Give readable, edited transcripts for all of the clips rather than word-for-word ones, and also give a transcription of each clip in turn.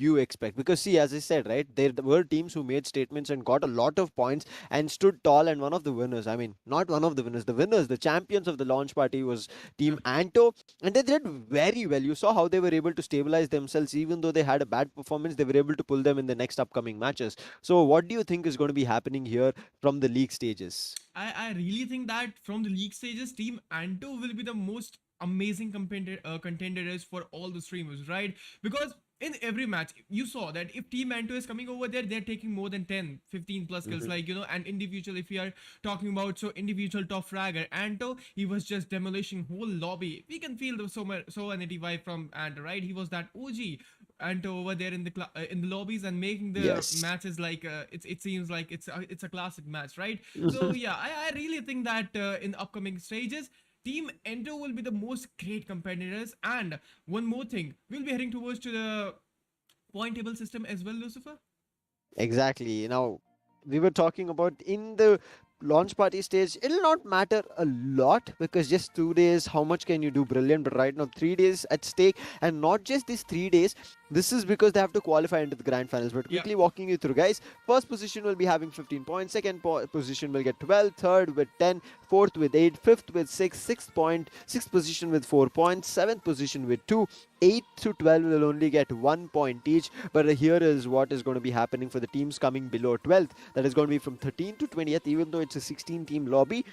you expect? Because see, as I said, right, there were teams who made statements and got a lot of points and stood tall. And one of the winners, I mean, not one of the winners, the winners, the champions of the launch party was Team Yep. Anto, and they did very well. You saw how they were able to stabilize themselves, even though they had a bad performance. They were able to pull them in the next upcoming matches. So, what do you think is going to be happening here from the league stages? I really think that from the league stages, Team Anto will be the most amazing contenders for all the streamers, right? Because in every match, you saw that if Team Anto is coming over there, they're taking more than 10, 15 plus kills. Mhm. Like, and individual, if we are talking about so individual top fragger, Anto, he was just demolishing whole lobby. We can feel the so energy vibe from Anto, right? He was that OG Anto over there in the lobbies and making the Yes. matches like it seems like it's a classic match, right? So yeah, I really think that in upcoming stages, Team Ento will be the most great competitors. And one more thing, we'll be heading towards to the point table system as well, Lucifer. Exactly. Now, we were talking about in the launch party stage, it'll not matter a lot because just 2 days, how much can you do? Brilliant. But right now, 3 days at stake, and not just these 3 days. This is because they have to qualify into the grand finals. But Yeah, quickly walking you through, guys. First position will be having 15 points. Second position will get 12. Third with 10. Fourth with 8. Fifth with 6. Sixth point. Sixth position with 4 points. Seventh position with 2. 8 to 12 will only get 1 point each. But here is what is going to be happening for the teams coming below 12th. That is going to be from 13th to 20th, even though it's a 16 team lobby.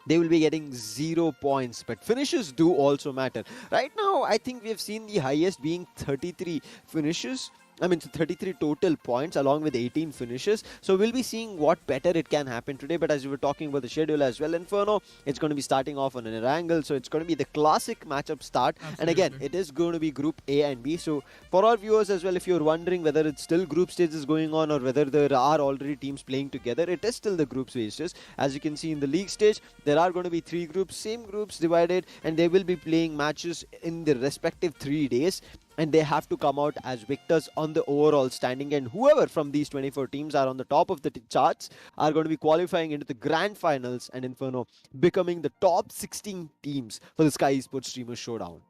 They will be getting 0 points, but finishes do also matter. Right now, I think we have seen the highest being 33 finishes. I mean, 33 total points along with 18 finishes. So we'll be seeing what better it can happen today. But as we were talking about the schedule as well, Inferno, it's going to be starting off on an angle. So it's going to be the classic matchup start. And again, absolutely. it is going to be Group A and B. So for our viewers as well, if you're wondering whether it's still group stages going on or whether there are already teams playing together, it is still the group stages. As you can see in the league stage, there are going to be 3 groups, same groups divided, and they will be playing matches in the respective 3 days, and they have to come out as victors on the overall standing. And whoever from these 24 teams are on the top of the charts are going to be qualifying into the grand finals, and Inferno becoming the top 16 teams for the Skyesports Streamers Showdown.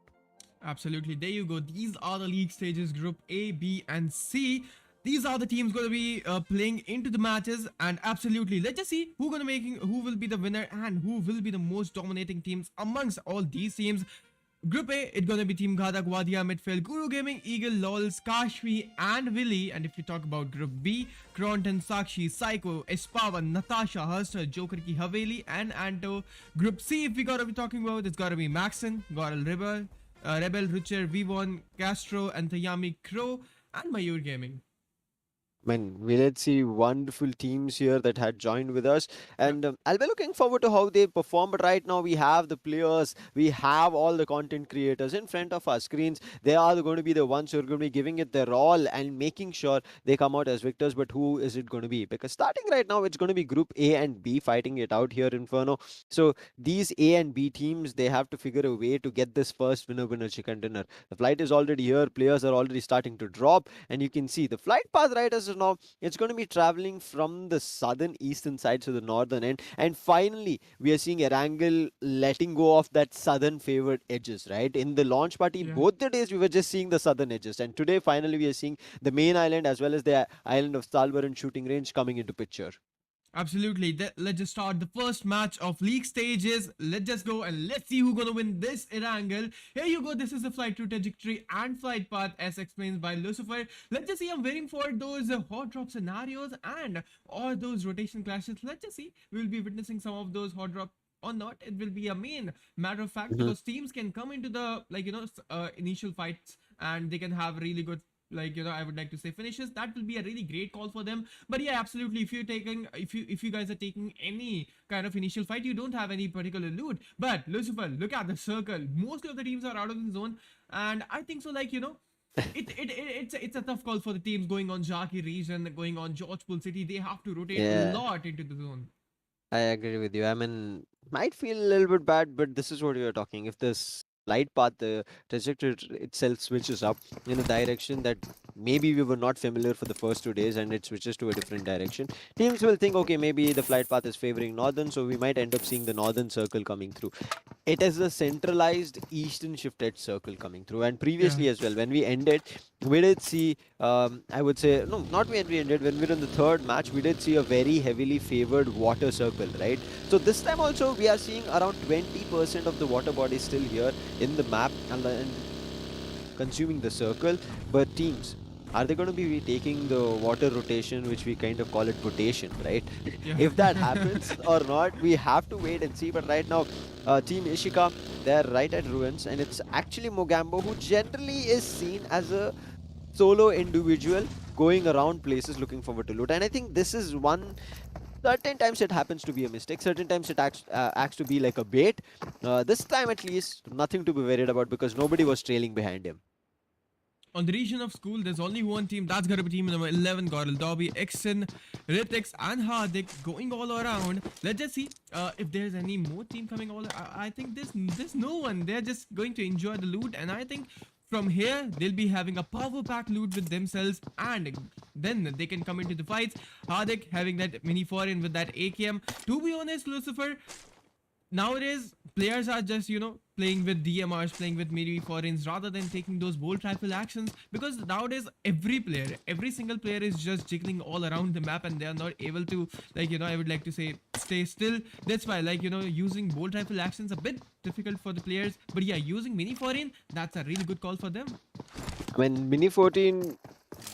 Absolutely. There you go. These are the league stages, Group A, B, and C. These are the teams going to be playing into the matches, and absolutely, let's just see who will be the winner and who will be the most dominating teams amongst all these teams. Group A, it's gonna be Team Ghatak, Vaadhiyaar, Midfail, Guru Gaming, Eagle, Lolz, Sharkshee, and Willy. And if you talk about Group B, Kronten, Sharkshee, Psycho, Spower, Natasha, Hastar, Joker ki Haveli, and Anto. Group C, if we gotta be talking about, it's gotta be Maxtern, Godl Rebel, Ruchir, Vivone, Castro, Antaryami, Crow, and Mayur Gaming. Man, we did see wonderful teams here that had joined with us, Yep. and I'll be looking forward to how they perform. But right now, we have the players, we have all the content creators in front of our screens. They are going to be the ones who are going to be giving it their all and making sure they come out as victors. But who is it going to be? Because starting right now, it's going to be Group A and B fighting it out here, Inferno. So these A and B teams, they have to figure a way to get this first winner chicken dinner. The flight is already here, players are already starting to drop, and you can see the flight path right as of now, it's going to be traveling from the southern eastern side to the northern end, and finally we are seeing Erangel letting go of that southern favored edges. Right, in the launch party, Yeah. both the days we were just seeing the southern edges, and today finally we are seeing the main island as well as the island of Stalbaran shooting range coming into picture. Absolutely. Let's just start the first match of league stages. Let's just go and let's see who's gonna win this angle. Here you go. This is the flight route trajectory and flight path as explained by Lucifer. Let's just see. I'm waiting for those hot drop scenarios and or those rotation clashes. Let's just see. We'll be witnessing some of those hot drop or not. It will be a main matter of fact Mhm. because teams can come into the initial fights and they can have really good I would like to say finishes. That will be a really great call for them. But yeah, absolutely, if you guys are taking any kind of initial fight, you don't have any particular loot. But Lucifer, look at the circle. Most of the teams are out of the zone, and I think so it's a tough call for the teams going on Jaki region, going on Georgepul city. They have to rotate a Yeah, lot into the zone. I agree with you. I mean, might feel a little bit bad, but this is what you're talking. If this light path, the trajectory itself switches up in a direction that maybe we were not familiar for the first 2 days, and it switches to a different direction, teams will think, okay, maybe the flight path is favoring northern, so we might end up seeing the northern circle coming through. it is a centralized eastern shifted circle coming through, and Yeah. previously as well when we ended we did see I would say no, not when we ended, when we were in the third match we did see a very heavily favored water circle, right? So this time also we are seeing around 20% of the water body still here in the map and consuming the circle. But teams, are they going to be taking the water rotation, which we kind of call it rotation, right? Yeah. If that happens or not, we have to wait and see. But right now, Team Ishika, they're right at ruins, and it's actually Mogambo who generally is seen as a solo individual going around places looking forward to loot. And I think this is one. Certain times it happens to be a mistake. Certain times it acts to be like a bait. This time at least, nothing to be worried about because nobody was trailing behind him. On the region of school, there's only one team. That's going to be team number 11, Godl, Dobby, Exen, Ritix, and Hardik going all around. Let's just see if there's any more team coming all. I think there's no one. They're just going to enjoy the loot, and I think from here they'll be having a power pack loot with themselves, and then they can come into the fights. Hardik having that mini foreign with that AKM. To be honest, Lucifer, nowadays players are just playing with DMRs, playing with mini foreigns rather than taking those bolt rifle actions, because nowadays every single player is just jiggling all around the map and they are not able to, I would like to say, stay still. That's why using bolt rifle actions a bit difficult for the players, but yeah, using mini foreign, that's a really good call for them. I mean, Mini 14,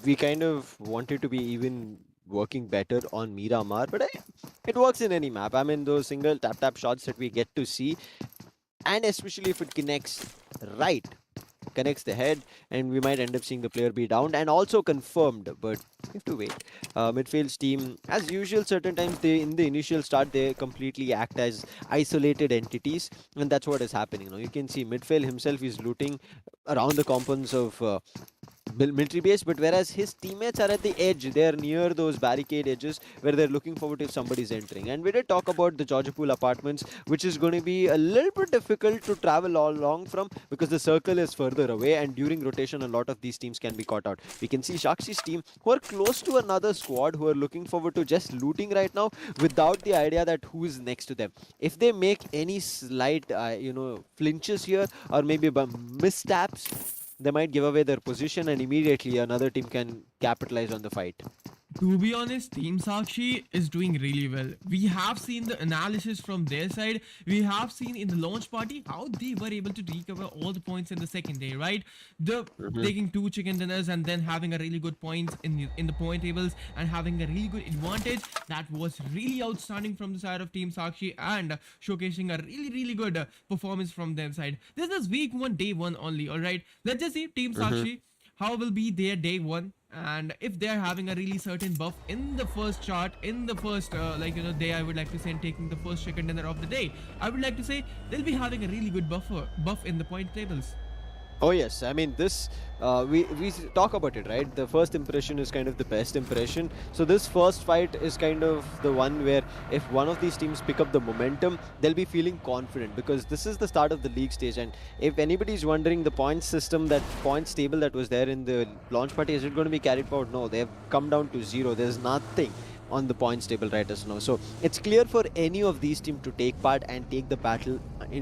we kind of wanted to be even working better on Miramar, but it works in any map. I mean, those single tap shots that we get to see, and especially if it connects right, connects the head, and we might end up seeing the player be downed and also confirmed, but we have to wait. Midfield's team, as usual, certain times they in the initial start they completely act as isolated entities, and that's what is happening now. You can see Midfield himself is looting around the compounds of military base, but whereas his teammates are at the edge, they're near those barricade edges where they're looking forward if somebody's entering. And we did talk about the Georgiapool apartments, which is going to be a little bit difficult to travel all along from because the circle is further away, and during rotation a lot of these teams can be caught out. We can see Shakshi's team who are close to another squad who are looking forward to just looting right now without the idea that who is next to them. If they make any slight flinches here or maybe missteps, they might give away their position and immediately another team can capitalize on the fight. To be honest, Team Sharkshee is doing really well. We have seen the analysis from their side. We have seen in the launch party how they were able to recover all the points in the second day, right? The taking 2 chicken dinners and then having a really good points in the point tables and having a really good advantage. That was really outstanding from the side of Team Sharkshee and showcasing a really good performance from their side. This is week 1, day 1 only, alright? Let's just see Team Sharkshee, how will be their day 1, and if they are having a really certain buff in the first chart, in the first day, I would like to say, taking the first chicken dinner of the day, I would like to say they'll be having a really good buff in the point tables. Oh yes, I mean this, we talk about it, right? The first impression is kind of the best impression. So this first fight is kind of the one where if one of these teams pick up the momentum, they'll be feeling confident because this is the start of the league stage. And if anybody is wondering the point system, that points table that was there in the launch party, is it going to be carried forward? No, they have come down to 0. There's nothing on the points table right as now. So it's clear for any of these teams to take part and take the battle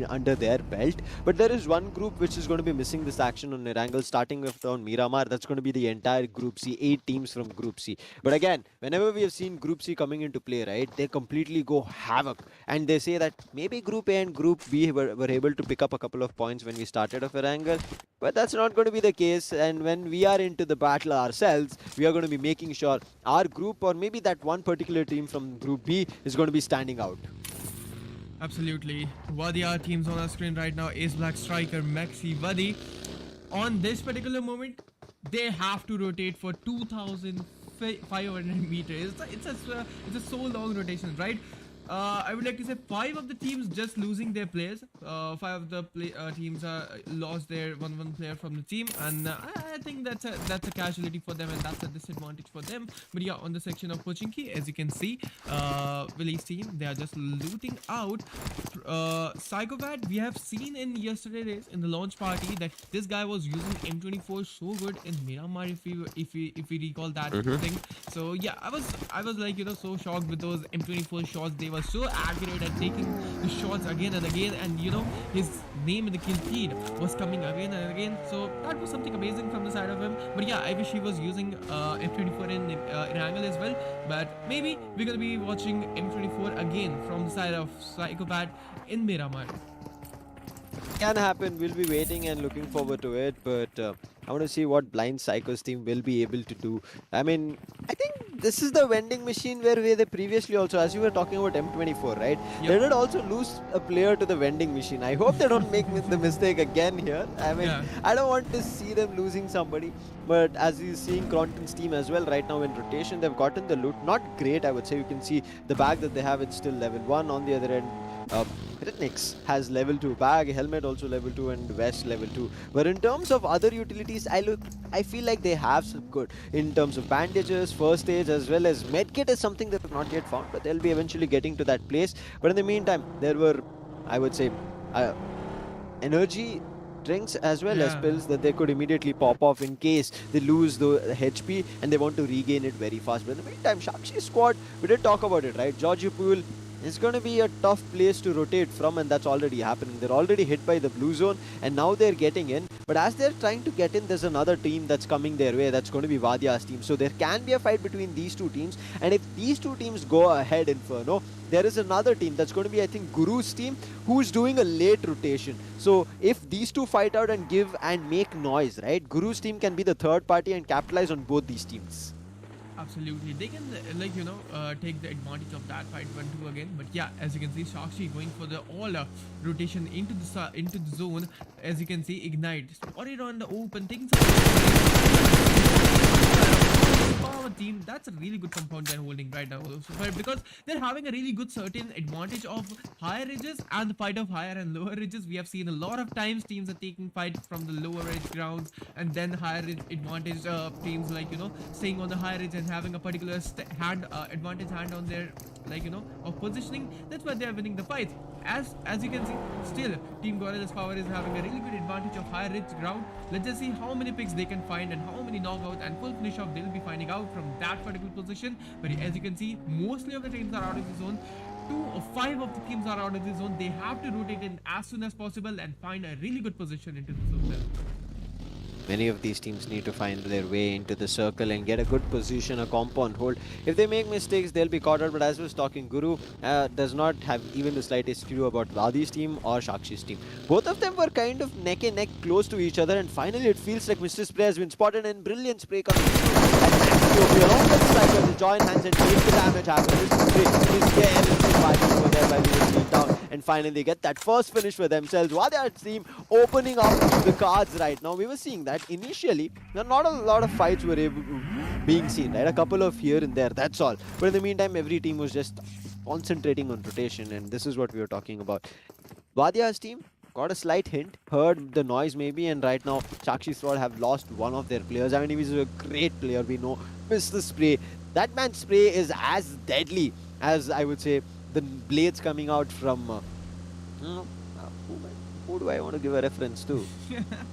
under their belt. But there is one group which is going to be missing this action on Erangel, starting with on Miramar. That's going to be the entire Group C, 8 teams from Group C. But again, whenever we have seen Group C coming into play, right, they completely go havoc. And they say that maybe Group A and Group B were able to pick up a couple of points when we started off Erangel. But that's not going to be the case. And when we are into the battle ourselves, we are going to be making sure our group, or maybe that one particular team from Group B, is going to be standing out. Absolutely. Vaadhiyaar teams on our screen right now. Ace Black Striker, Maxi, Vadi. On this particular moment, they have to rotate for 2,500 meters. It's a so long rotation, right? I would like to say 5 of the teams just losing their players. 5 of the teams lost their one player from the team, and I think that's a casualty for them, and that's a disadvantage for them. But yeah, on the section of Pochinki, as you can see, Willy's team, they are just looting out. Psychopat, we have seen in yesterday's in the launch party that this guy was using M24 so good in Miramar, if we recall that thing. So yeah, I was like so shocked with those M24 shots they were was so accurate at taking the shots again and again, and you know, his name in the kill feed was coming again and again. So that was something amazing from the side of him. But yeah, I wish he was using M24 in angle as well. But maybe we're gonna be watching M24 again from the side of Psychopath in Miramar. Can happen. We'll be waiting and looking forward to it. But I want to see what Blind Psycho's team will be able to do. I mean, I think this is the vending machine where they previously also, as you were talking about M24, right? Yep. They did also lose a player to the vending machine. I hope they don't make the mistake again here. I mean, Yeah. I don't want to see them losing somebody. But as you're seeing Kronten's team as well right now in rotation, they've gotten the loot. Not great, I would say. You can see the bag that they have, it's still level 1. On the other end, Ritnix has level 2 bag, helmet also level 2, and vest level 2. But in terms of other utilities, I feel like they have some good in terms of bandages, first aids, as well as medkit is something that they've not yet found, but they'll be eventually getting to that place. But in the meantime, there were, I would say, energy drinks as well as pills that they could immediately pop off in case they lose the HP and they want to regain it very fast. But in the meantime, Sharkshee squad, we did talk about it, right? Georgie Pool, it's going to be a tough place to rotate from, and that's already happening. They're already hit by the blue zone and now they're getting in. But as they're trying to get in, there's another team that's coming their way. That's going to be Vaadhiyaar's team. So there can be a fight between these two teams. And if these two teams go ahead, Inferno, there is another team that's going to be, I think, Guru's team, who's doing a late rotation. So if these two fight out and give and make noise, right, Guru's team can be the third party and capitalize on both these teams. Absolutely, they can take the advantage of that fight 1-2 again. But yeah, as you can see, Sharkshee going for the all rotation into the zone. As you can see, ignite, spotted on the open, taking some Power team. That's a really good compound they're holding right now also, but because they're having a really good certain advantage of higher ridges and the fight of higher and lower ridges. We have seen a lot of times teams are taking fight from the lower ridge grounds and then higher ridge advantage teams, like, you know, staying on the higher ridge and having a particular advantage hand on their, like, you know, of positioning. That's why they're winning the fights. As you can see, still Team Godl's Power is having a really good advantage of higher ridge ground. Let's just see how many picks they can find and how many knockouts and full finish off they'll be finding out from that particular position. But as you can see, mostly of the teams are out of the zone. 2 or 5 of the teams are out of the zone. They have to rotate in as soon as possible and find a really good position into the zone there. Many of these teams need to find their way into the circle and get a good position, a compound hold. If they make mistakes, they'll be caught out. But as I was talking, Guru does not have even the slightest clue about Vaadhi's team or Shakshi's team. Both of them were kind of neck and neck close to each other, and finally it feels like Mr. Spray has been spotted, and brilliant spray coming through. Along with Striker to join hands and make the damage happen. Mr. Spray is carelessly fighting over there by the down, and finally get that first finish for themselves. Vaadhiyaar's team opening up the cards right now. We were seeing that initially, not a lot of fights were being seen, right? A couple of here and there, that's all. But in the meantime, every team was just concentrating on rotation, and this is what we were talking about. Vaadhiyaar's team got a slight hint, heard the noise maybe, and right now Sharkshee squad have lost one of their players. I mean, he was a great player, we know. Mr. Spray, that man's spray is as deadly as, I would say, the blades coming out from who do I want to give a reference to?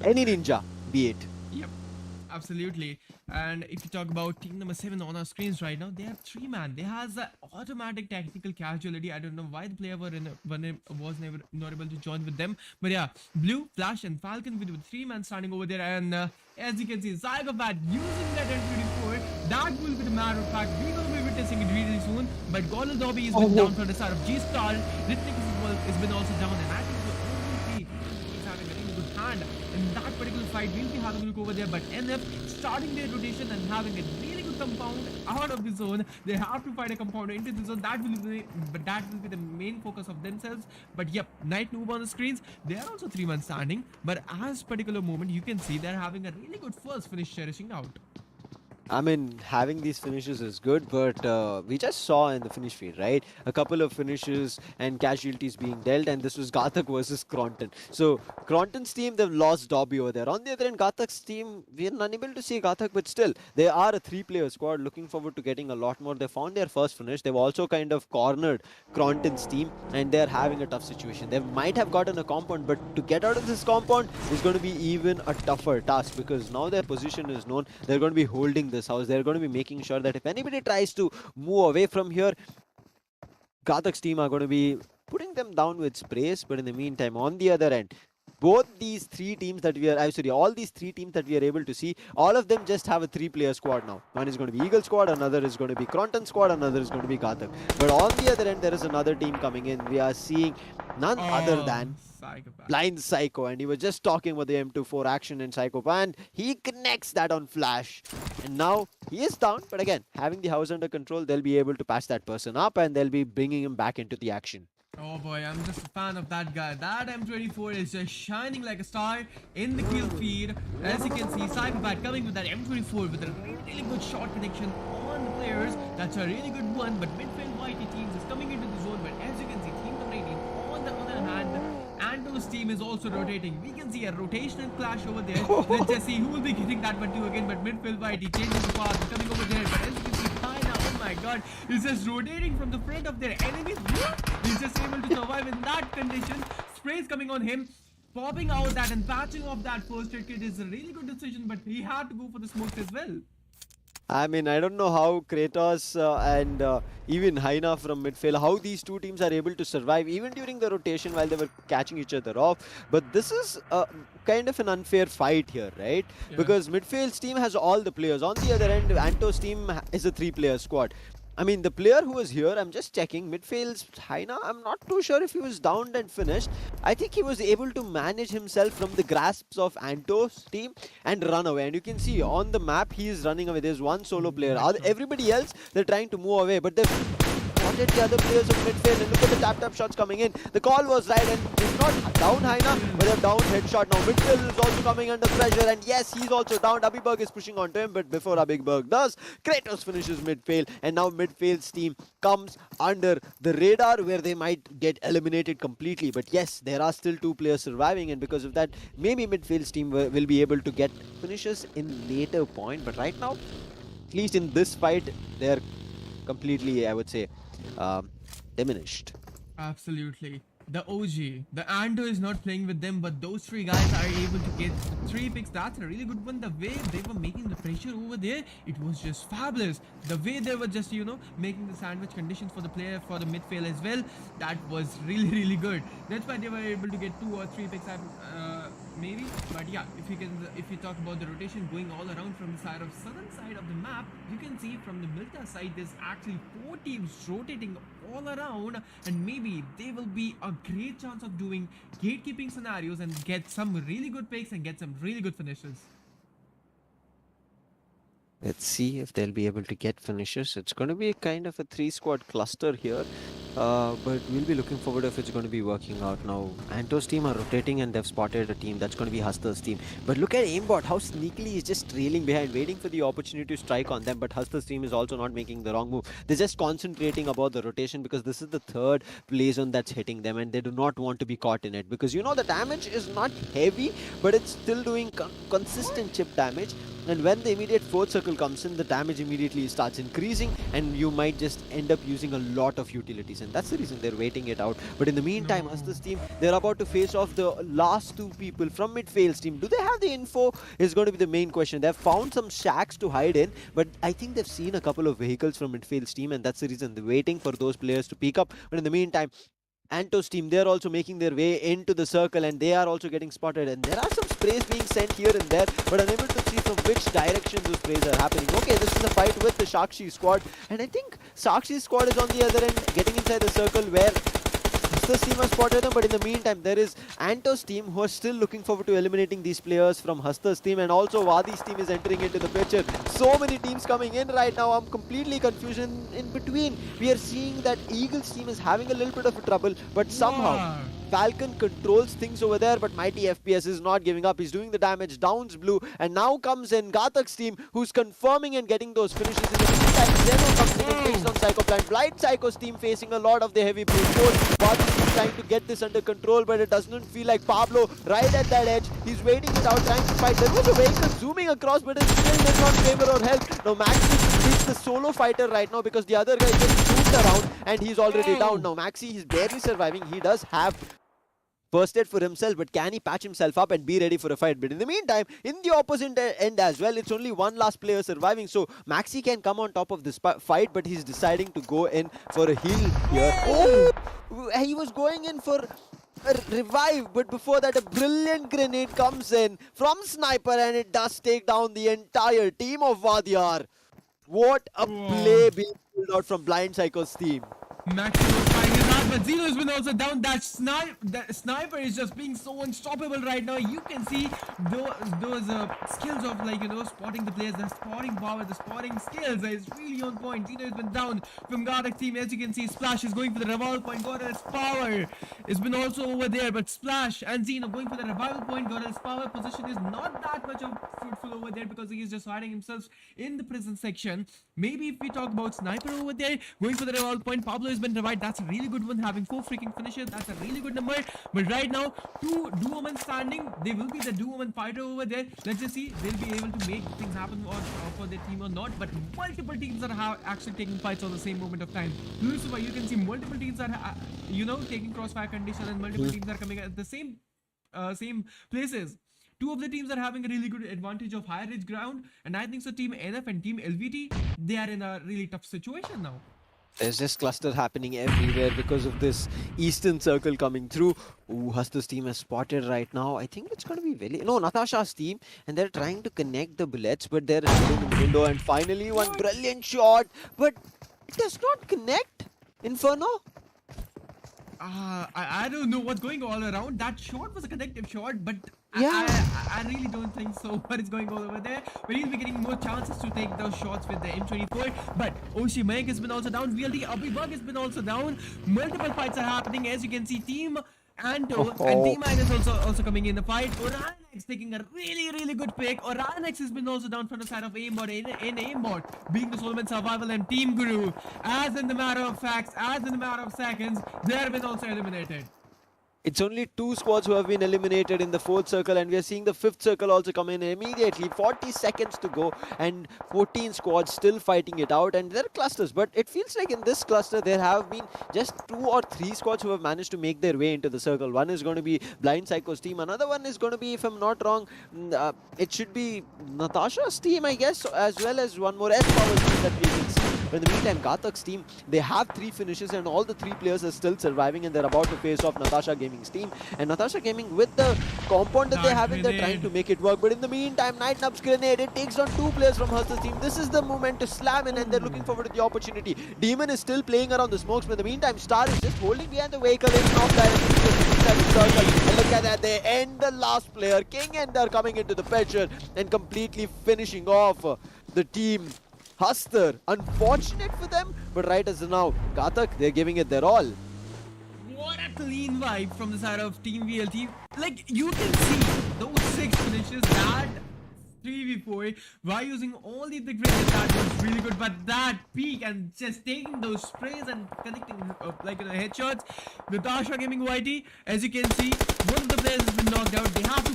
Any ninja, be it. Yep, absolutely. And if you talk about team number 7 on our screens right now, they have 3 man. They has an automatic tactical casualty. I don't know why the player was not able to join with them. But yeah, Blue, Flash and Falcon with 3 man standing over there. And as you can see, Psychopath using that N24. That will be the matter of fact. We will be witnessing it really soon. But Godl Rebel is been down from the side of G-Star. Ritnik has been also down. And I think he's having a really good hand in that particular fight. We'll be having a look over there, but NF starting their rotation and having a really good compound out of the zone. They have to find a compound into the zone. That will be the main focus of themselves. But yep, Night Noob on the screens. They are also 3 man standing, but as particular moment you can see they're having a really good first finish cherishing out. I mean, having these finishes is good, but we just saw in the finish feed, right? A couple of finishes and casualties being dealt, and this was Ghatak versus Kronten. So, Kronten's team, they've lost Dobby over there. On the other end, Ghatak's team, we're unable to see Ghatak, but still, they are a 3-player squad. Looking forward to getting a lot more. They found their first finish. They've also kind of cornered Kronten's team, and they're having a tough situation. They might have gotten a compound, but to get out of this compound is going to be even a tougher task, because now their position is known. They're going to be holding this house. They're going to be making sure that if anybody tries to move away from here, Ghatak's team are going to be putting them down with sprays, but in the meantime, on the other end, both these three teams that we are, I'm sorry, all these three teams that we are able to see, all of them just have a 3-player squad now. One is going to be Eagle squad, another is going to be Kronten squad, another is going to be Ghatak. But on the other end, there is another team coming in. We are seeing none other than Psychopath. Blind Psycho, and he was just talking about the M24 action in Psycho, and he connects that on flash. And now he is down, but again, having the house under control, they'll be able to patch that person up and they'll be bringing him back into the action. Oh boy, I'm just a fan of that guy. That M24 is just shining like a star in the kill feed. As you can see, Psychopath coming with that M24 with a really good shot connection on the players. That's a really good one, but Midfail YT teams is coming into the zone. But as you can see, Team Number 18 on the other hand, Anto's team is also rotating. We can see a rotational clash over there. Let's just see who will be getting that one too again. But Midfail YT changes the path, coming over there. But as you can see, oh my god, he's just rotating from the front of their enemies. He's just able to survive in that condition. Sprays coming on him, popping out that and patching off that first aid kit is a really good decision, but he had to go for the smokes as well. I mean, I don't know how Kratos and even Hyena from Midfield, how these two teams are able to survive even during the rotation while they were catching each other off. But this is kind of an unfair fight here, right? Yeah. Because Midfield's team has all the players. On the other end, Anto's team is a 3-player squad. I mean, the player who was here, I'm just checking, Midfield's Hyena, I'm not too sure if he was downed and finished. I think he was able to manage himself from the grasps of Anto's team and run away. And you can see on the map, he is running away. There's one solo player. Everybody else, they're trying to move away, but they've spotted the other players of Midfield. And look at the tap-tap shots coming in. The call was right, and it's not down Hyena, but a down headshot. Now Midfield is also coming under pressure, and yes, he's also down. Abhiberg is pushing onto him, but before Abhiberg does, Kratos finishes Midfield, and now Midfield's team comes under the radar where they might get eliminated completely. But yes, there are still 2 players surviving, and because of that, maybe Midfield's team will be able to get finishes in later point. But right now, at least in this fight, they're completely, I would say, diminished. Absolutely. The OG, the Anto is not playing with them, but those 3 guys are able to get 3 picks. That's a really good one. The way they were making the pressure over there, it was just fabulous. The way they were just, making the sandwich conditions for the player for the midfield as well, that was really, really good. That's why they were able to get 2 or 3 picks, maybe. But yeah, if you talk about the rotation going all around from the southern side of the map, you can see from the Milta side, there's actually 4 teams rotating all around, and maybe they will be a great chance of doing gatekeeping scenarios and get some really good picks and get some really good finishes. Let's see if they'll be able to get finishes. It's going to be kind of a 3-squad cluster here. But we'll be looking forward if it's going to be working out now. Anto's team are rotating and they've spotted a team. That's going to be Hastar's team. But look at Aimbot, how sneakily he's just trailing behind, waiting for the opportunity to strike on them. But Hastar's team is also not making the wrong move. They're just concentrating about the rotation because this is the 3rd play zone that's hitting them, and they do not want to be caught in it. Because the damage is not heavy, but it's still doing consistent chip damage. And when the immediate 4th circle comes in, the damage immediately starts increasing, and you might just end up using a lot of utilities, and that's the reason they're waiting it out. But in the meantime, Hastar's team, they're about to face off the last 2 people from Midfail's team. Do they have the info is going to be the main question. They've found some shacks to hide in, but I think they've seen a couple of vehicles from Midfail's team, and that's the reason they're waiting for those players to peek up. But in the meantime, Anto's team, they're also making their way into the circle, and they are also getting spotted, and there are some sprays being sent here and there, but unable to see from which direction those sprays are happening. Okay, this is a fight with the Sharkshee squad, and I think Sharshee's squad is on the other end, getting inside the circle where Hastar's team has spotted them, but in the meantime, there is Anto's team who are still looking forward to eliminating these players from Hastar's team, and also Vaadhi's team is entering into the picture. So many teams coming in right now. I'm completely confused. In between, we are seeing that Eagle's team is having a little bit of trouble, but somehow Falcon controls things over there, but Mighty FPS is not giving up. He's doing the damage, downs blue, and now comes in Ghatak's team, who's confirming and getting those finishes. In the meantime, Zeno comes in based on Psychoplant. Blind Psycho's team facing a lot of the heavy brute force. Vaadhi's team trying to get this under control, but it doesn't feel like Pablo right at that edge. He's waiting it out, trying to fight. There was a vehicle zooming across, but it still did not favor or help. Now Maxi is the solo fighter right now because the other guy just zoomed around and he's already down. Now Maxi, he's barely surviving. He does have first aid for himself, but can he patch himself up and be ready for a fight? But in the meantime, in the opposite end as well, it's only one last player surviving, so Maxi can come on top of this fight, but he's deciding to go in for a heal here. Oh! He was going in for a revive, but before that a brilliant grenade comes in from Sniper and it does take down the entire team of Vaadhiyaar. What a play being pulled out from Blind Psycho's team. Maxi was trying his hard, but Zeno has been also down. That sniper is just being so unstoppable right now. You can see those skills of, like, you know, spotting the players, the spotting power, the spotting skills is really on point. Zeno has been down from Ghatak team. As you can see, Splash is going for the revival point. Godl's Power has been also over there, but Splash and Zeno going for the revival point. Godl's Power position is not that much of fruitful over there because he is just hiding himself in the prison section. Maybe if we talk about Sniper over there, going for the revival point, Pablo has been revived. That's a really good one, having 4 freaking finishes. That's a really good number. But right now, 2 duo men standing. They will be the duo men fighter over there. Let's just see they'll be able to make things happen or for their team or not. But multiple teams are actually taking fights on the same moment of time. Lucifer, you can see multiple teams are you know, taking crossfire condition, and multiple teams are coming at the same places. 2 of the teams are having a really good advantage of higher ridge ground, and I think so Team NF and Team LVT, they are in a really tough situation now. There's just cluster happening everywhere because of this eastern circle coming through. Ooh, Hastar's team is spotted right now. I think it's going to be Willy. No, Natasha's team. And they're trying to connect the bullets, but they're in the window. And finally, one brilliant shot. But it does not connect. Inferno? I don't know what's going all around. That shot was a connective shot, but yeah, I really don't think so. What is going on over there? But he'll be getting more chances to take those shots with the M24. But Oshi Mayek has been also down. VLD Abhibag has been also down. Multiple fights are happening. As you can see, Team Anto and Team Minus also coming in the fight. Oranax taking a really good pick. Oranax has been also down from the side of aimbot in aimbot, being the Solomon Survival and Team Guru. As in the matter of facts, as in the matter of seconds, they have been also eliminated. It's only 2 squads who have been eliminated in the 4th circle, and we are seeing the 5th circle also come in immediately. 40 seconds to go and 14 squads still fighting it out, and there are clusters, but it feels like in this cluster there have been just 2 or 3 squads who have managed to make their way into the circle. One is going to be Blind Psycho's team, another one is going to be, if I'm not wrong, it should be Natasha's team, I guess, as well as one more S-Power's team that we can see. But in the meantime, Ghatak's team, they have 3 finishes and all the 3 players are still surviving, and they're about to face off Natasha Gaming's team. And Natasha Gaming, with the compound that they have in, they're trying to make it work. But in the meantime, Nightnub's grenade, it takes down 2 players from Hastar's team. This is the moment to slam in, and they're looking forward to the opportunity. Demon is still playing around the smokes, but in the meantime, Star is just holding behind the vehicle in off direction. And look at that, they end the last player. King Ender coming into the picture and completely finishing off the team Hastar. Unfortunate for them, but right as of now, Ghatak, they're giving it their all. What a clean vibe from the side of Team VLT. Like, you can see those 6 finishes, that 3v4 by using only the grenade, that was really good. But that peak and just taking those sprays and connecting like, you know, headshots. Natasha Gaming YT, as you can see, one of the players has been knocked out. They have to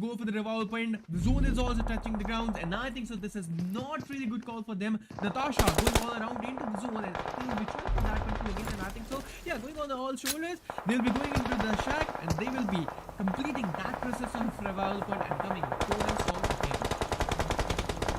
go for the revival point. The zone is also touching the ground, and I think so this is not really good call for them. Natasha going all around into the zone, and they will be trying for that one again, and I think so, yeah, going on all shoulders, they'll be going into the shack, and they will be completing that process on revival point and coming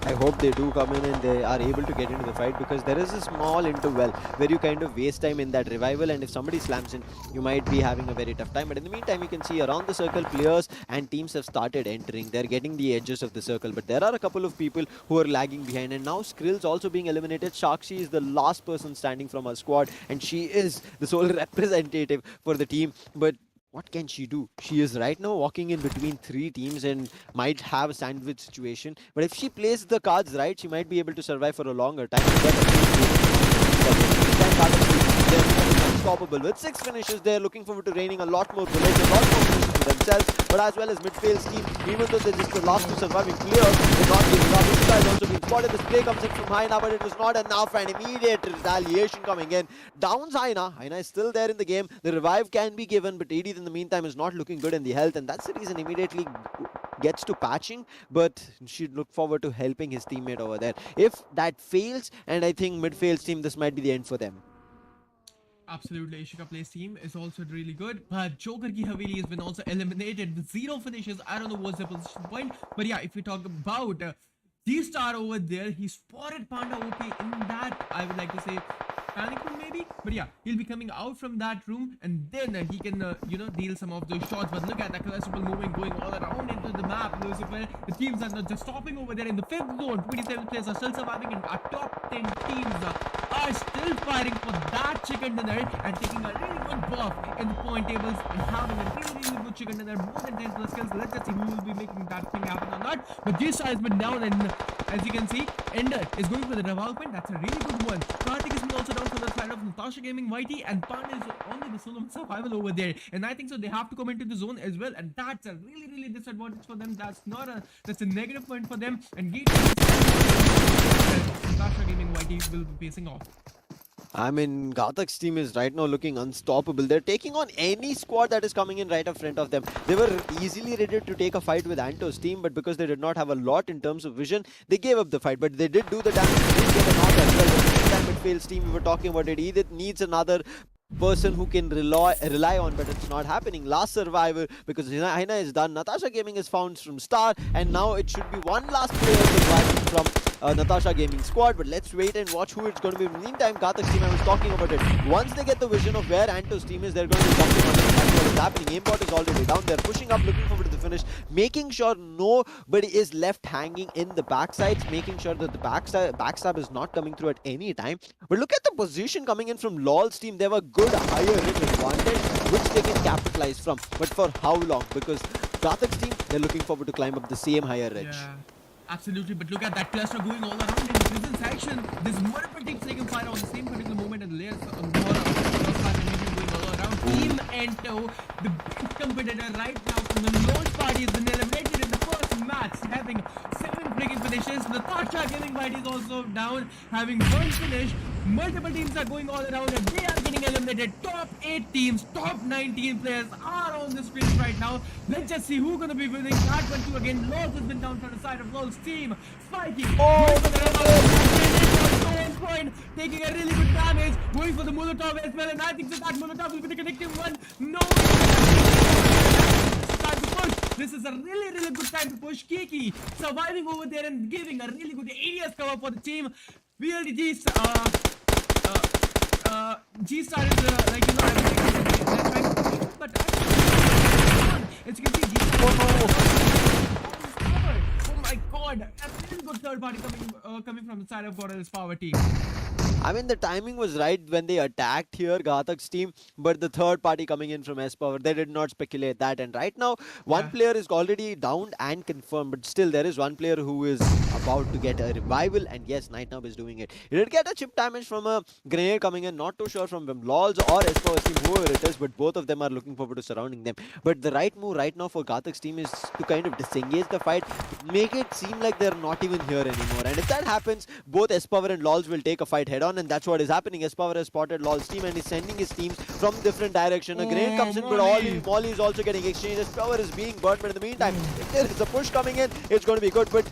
I hope they do come in and they are able to get into the fight, because there is a small interval where you kind of waste time in that revival, and if somebody slams in, you might be having a very tough time. But in the meantime, you can see around the circle, players and teams have started entering. They're getting the edges of the circle, but there are a couple of people who are lagging behind, and now Skrill's also being eliminated. Sharkshee is the last person standing from her squad, and she is the sole representative for the team. But what can she do? She is right now walking in between 3 teams and might have a sandwich situation. But if she plays the cards right, she might be able to survive for a longer time. Unstoppable with 6 finishes. They're looking forward to raining a lot more bullets, a lot more finishes to themselves, but as well as Midfail's team, even though they're just the last 2 surviving players, they're not giving up. Ishika has also been spotted. The spray comes in from Haina, but it was not enough, and immediate retaliation coming in. Downs Haina. Haina is still there in the game. The revive can be given, but Edith in the meantime is not looking good in the health, and that's the reason immediately gets to patching, but should look forward to helping his teammate over there. If that fails, and I think Midfail's team, this might be the end for them. Absolutely, Ishika plays team is also really good, but Joker ki Haveli has been also eliminated with 0 finishes. I don't know what's the position point, but yeah, if we talk about G-Star over there, he spotted Panda OK in that, I would like to say, panic room maybe, but yeah, he'll be coming out from that room and then he can deal some of those shots. But look at the Kaztro movement going all around into the map, Lucifer. The teams are not just stopping over there in the 5th zone. 27 players are still surviving, and our top 10 teams are still fighting for that chicken dinner and taking a really good buff in the point tables and having a really good chicken dinner, more than 10 plus kills. Let's just see who will be making that thing happen or not. But G-Star has been down, and as you can see, Ender is going for the development. That's a really good one. Karthik has been also down for the side of Natasha Gaming YT, and Panda is only the solo survival over there. And I think so they have to come into the zone as well, and that's a really disadvantage for them. That's a negative point for them. And Gate Natasha Gaming YT will be facing off. I mean, Ghatak's team is right now looking unstoppable. They're taking on any squad that is coming in right in front of them. They were easily ready to take a fight with Anto's team, but because they did not have a lot in terms of vision, they gave up the fight. But they did do the damage. They did get a knock as well. But Midfail's team, we were talking about it, either needs another person who can rely on, but it's not happening. Last survivor, because Hina is done. Natasha Gaming is found from Star, and now it should be one last player surviving from Natasha Gaming squad. But let's wait and watch who it's going to be. In the meantime, Ghatak's team, I was talking about it. Once they get the vision of where Anto's team is, they're going to be jumping on it. That's what is happening. Aimbot is already down. They're pushing up, looking forward to the finish, making sure nobody is left hanging in the backsides, making sure that the backstab is not coming through at any time. But look at the position coming in from Lolz team. They were good higher ridge advantage, which they can capitalize from. But for how long? Because Ghatak's team, they're looking forward to climb up the same higher ridge. Yeah. Absolutely, but look at that cluster going all around in the prison section. There's multiple teams taking fire on the same particular moment, and layers on the going all around. Team Anto, the big competitor right now from the Lolz party, has been eliminated in the first match, having 7 freaking finishes. Natasha Gaming White is also down, having 1 finish. Multiple teams are going all around, and they are getting eliminated. Top 8 teams, top 19 players are on the screen right now. Let's just see who's gonna be winning that one too. Again, Lolz has been down from the side of Lolz team. Spiking. Point, taking a really good damage, going for the Molotov as well, and I think that Molotov will be the connecting one. No! Time to push. This is a really good time to push. Kiki surviving over there and giving a really good areas cover for the team. Willy G-Star is like, you know, everything they're trying to push, but as you can see, G-Star oh my god, a really good third party coming from the side of Godl's Power team. I mean, the timing was right when they attacked here, Ghatak's team, but the third party coming in from Spower, they did not speculate that. And right now, one player is already downed and confirmed, but still there is one player who is about to get a revival, and yes, Nightnub is doing it. He did get a chip damage from a grenade coming in, not too sure from Lolz or Spower's team, whoever it is, but both of them are looking forward to surrounding them. But the right move right now for Ghatak's team is to kind of disengage the fight, make it seem like they're not even here anymore. And if that happens, both Spower and Lolz will take a fight head on, and that's what is happening. Spower has spotted Lolz team and is sending his teams from different direction. A grenade comes in, but Molly is also getting exchanged. Spower is being burnt, but in the meantime, if there is a push coming in, it's going to be good. But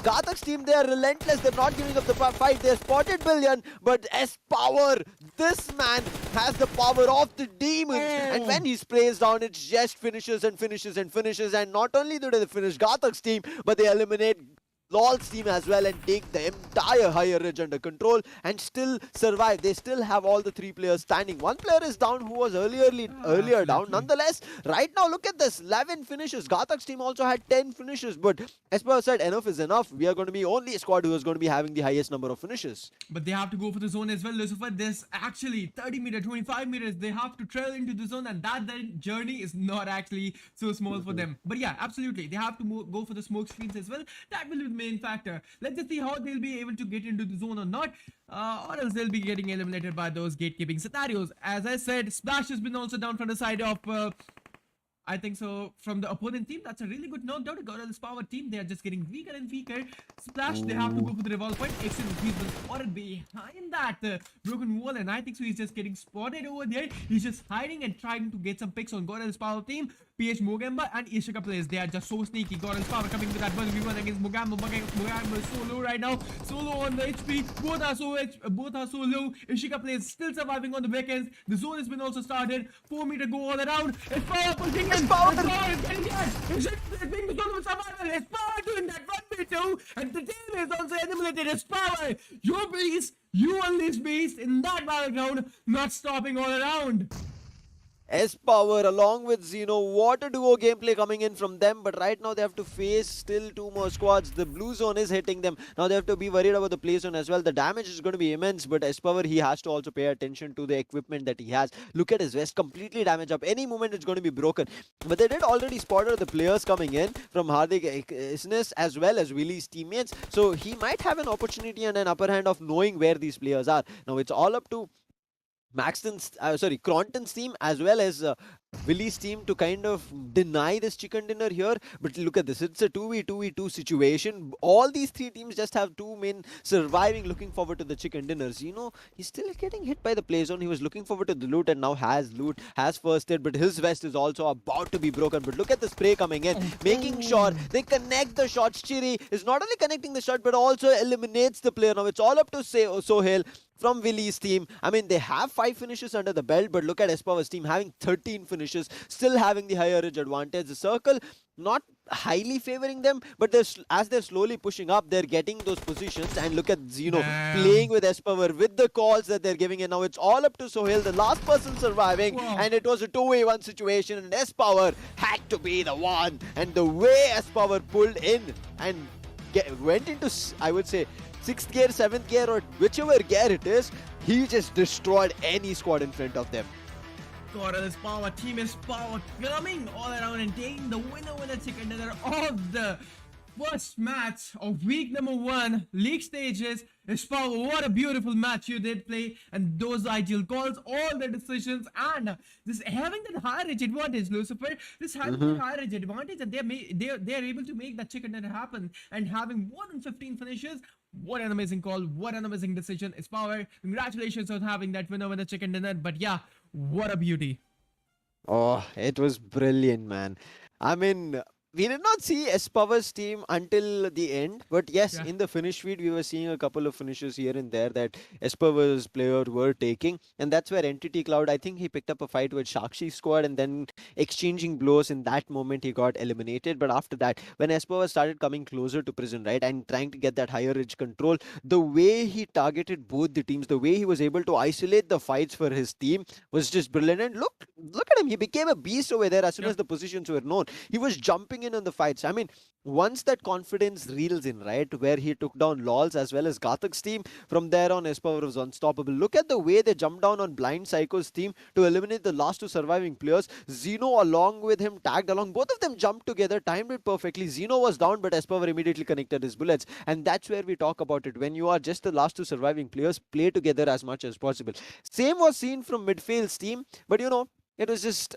Ghatak's team, they are relentless. They're not giving up the fight. They spotted Billion, but Spower, this man has the power of the demons. And when he sprays down, it just finishes and finishes and finishes. And not only do they finish Ghatak's team, but they eliminate Lolz team as well and take the entire higher ridge under control and still survive. They still have all the 3 players standing. One player is down who was earlier down. Nonetheless, right now look at this, 11 finishes. Ghatak's team also had 10 finishes, but Spower said enough is enough. We are going to be only a squad who is going to be having the highest number of finishes. But they have to go for the zone as well, Lucifer. There's actually 30 meters, 25 meters. They have to trail into the zone, and that journey is not actually so small for them. But yeah, absolutely. They have to go for the smoke screens as well. That will be the main factor. Let's just see how they'll be able to get into the zone or not, or else they'll be getting eliminated by those gatekeeping scenarios. As I said, Splash has been also down from the side of I think so. From the opponent team, that's a really good knockdown. Godl's Power team, they are just getting weaker and weaker. Splash, they have to Ooh. go for the revolve point. Excellent, he's been spotted behind that broken wall, and I think so. He's just getting spotted over there. He's just hiding and trying to get some picks on Godl's Power team. PH Mogambo and Ishika players, they are just so sneaky. Godl's Power coming with that 1v1 against Mogambo. Mogambo is so low right now, so low on the HP. Both are so low. Ishika players still surviving on the back ends. The zone has been also started. 4-meter go all around. It's Power pushing in. Power! It's Power is getting it. Ishika is being the solo survivor. It's Power doing that 1v2, and the team is also eliminated. It's Power. Your beast, you unleash beast in that battleground, not stopping all around. Power along with Zeno, what a duo gameplay coming in from them, but right now they have to face still two more squads. The blue zone is hitting them. Now they have to be worried about the play zone as well. The damage is going to be immense, but Power, he has to also pay attention to the equipment that he has. Look at his vest, completely damaged up. Any moment it's going to be broken. But they did already spot the players coming in from Hardik Isnes as well as Willy's teammates. So he might have an opportunity and an upper hand of knowing where these players are. Now it's all up to Kronten's team as well as Willy's team to kind of deny this chicken dinner here. But look at this, it's a 2v2v2 situation. All these three teams just have two men surviving, looking forward to the chicken dinners. You know, he's still getting hit by the play zone. He was looking forward to the loot and now has loot, has first aid, but his vest is also about to be broken. But look at the spray coming in, making sure they connect the shots. Chiri is not only connecting the shot but also eliminates the player. Now it's all up to Sohail from Willy's team. I mean, they have 5 finishes under the belt, but look at Spower's team having 13 finishes, still having the higher edge advantage. The circle not highly favoring them, but as they're slowly pushing up, they're getting those positions. And look at Zeno playing with Spower with the calls that they're giving. And now it's all up to Sohail, the last person surviving. Wow. And it was a 2v1 situation, and Spower had to be the one. And the way Spower pulled in and went into, I would say, 6th gear, 7th gear, or whichever gear it is, he just destroyed any squad in front of them. Godl's Power, team is Power coming all around and taking the winner chicken dinner of the first match of week number 1, league stages. Spower, what a beautiful match you did play, and those ideal calls, all the decisions, and this having that higher edge advantage, Lucifer, this having that higher edge advantage, and they're able to make that chicken dinner happen, and having more than 15 finishes. What an amazing call, what an amazing decision. Spower, congratulations on having that winner chicken dinner, but yeah, what a beauty. Oh, it was brilliant, man. I mean, we did not see Spower's team until the end, but yes, Yeah. in the finish feed, we were seeing a couple of finishes here and there that Spower's player were taking, and that's where Entity Cloud, I think he picked up a fight with Sharkshee squad, and then exchanging blows. In that moment, he got eliminated. But after that, when Spower started coming closer to prison, right, and trying to get that higher edge control, the way he targeted both the teams, the way he was able to isolate the fights for his team was just brilliant. And look at him, he became a beast over there as soon as the positions were known. He was jumping in on the fights. I mean, once that confidence reels in, right, where he took down Lolz as well as Ghatak's team, from there on, Spower was unstoppable. Look at the way they jumped down on Blind Psycho's team to eliminate the last 2 surviving players. Zeno along with him tagged along. Both of them jumped together, timed it perfectly. Zeno was down, but Spower immediately connected his bullets. And that's where we talk about it. When you are just the last 2 surviving players, play together as much as possible. Same was seen from Midfail's team, but you know, it was just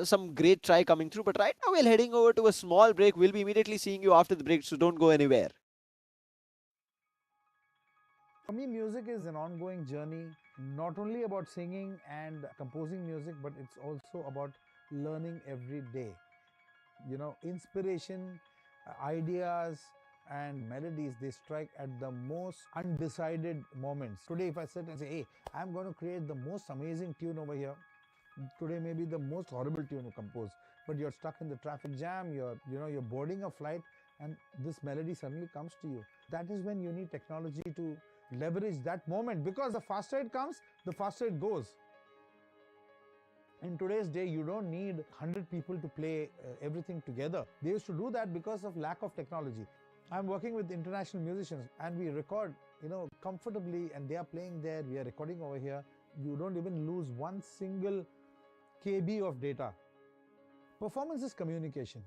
some great try coming through. But right now, we're heading over to a small break. We'll be immediately seeing you after the break, so don't go anywhere. For me, music is an ongoing journey, not only about singing and composing music, but it's also about learning every day. You know, inspiration, ideas, and melodies, they strike at the most undecided moments. Today, if I sit and say, hey, I'm going to create the most amazing tune over here, today may be the most horrible tune to compose, but you're stuck in the traffic jam, you're boarding a flight, and this melody suddenly comes to you. That is when you need technology to leverage that moment, because the faster it comes, the faster it goes. In today's day, you don't need 100 people to play everything together. They used to do that because of lack of technology. I'm working with international musicians, and we record, comfortably, and they are playing there, we are recording over here. You don't even lose one single KB of data. Performance is communication.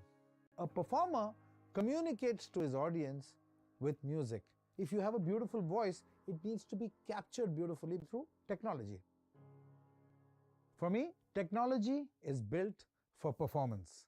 A performer communicates to his audience with music. If you have a beautiful voice, it needs to be captured beautifully through technology. For me, technology is built for performance.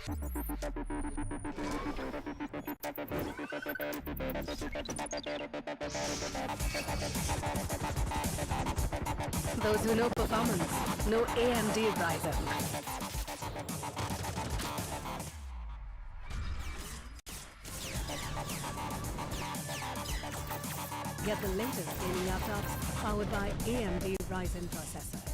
Those who know performance know AMD Ryzen. Get the latest gaming laptops powered by AMD Ryzen processors.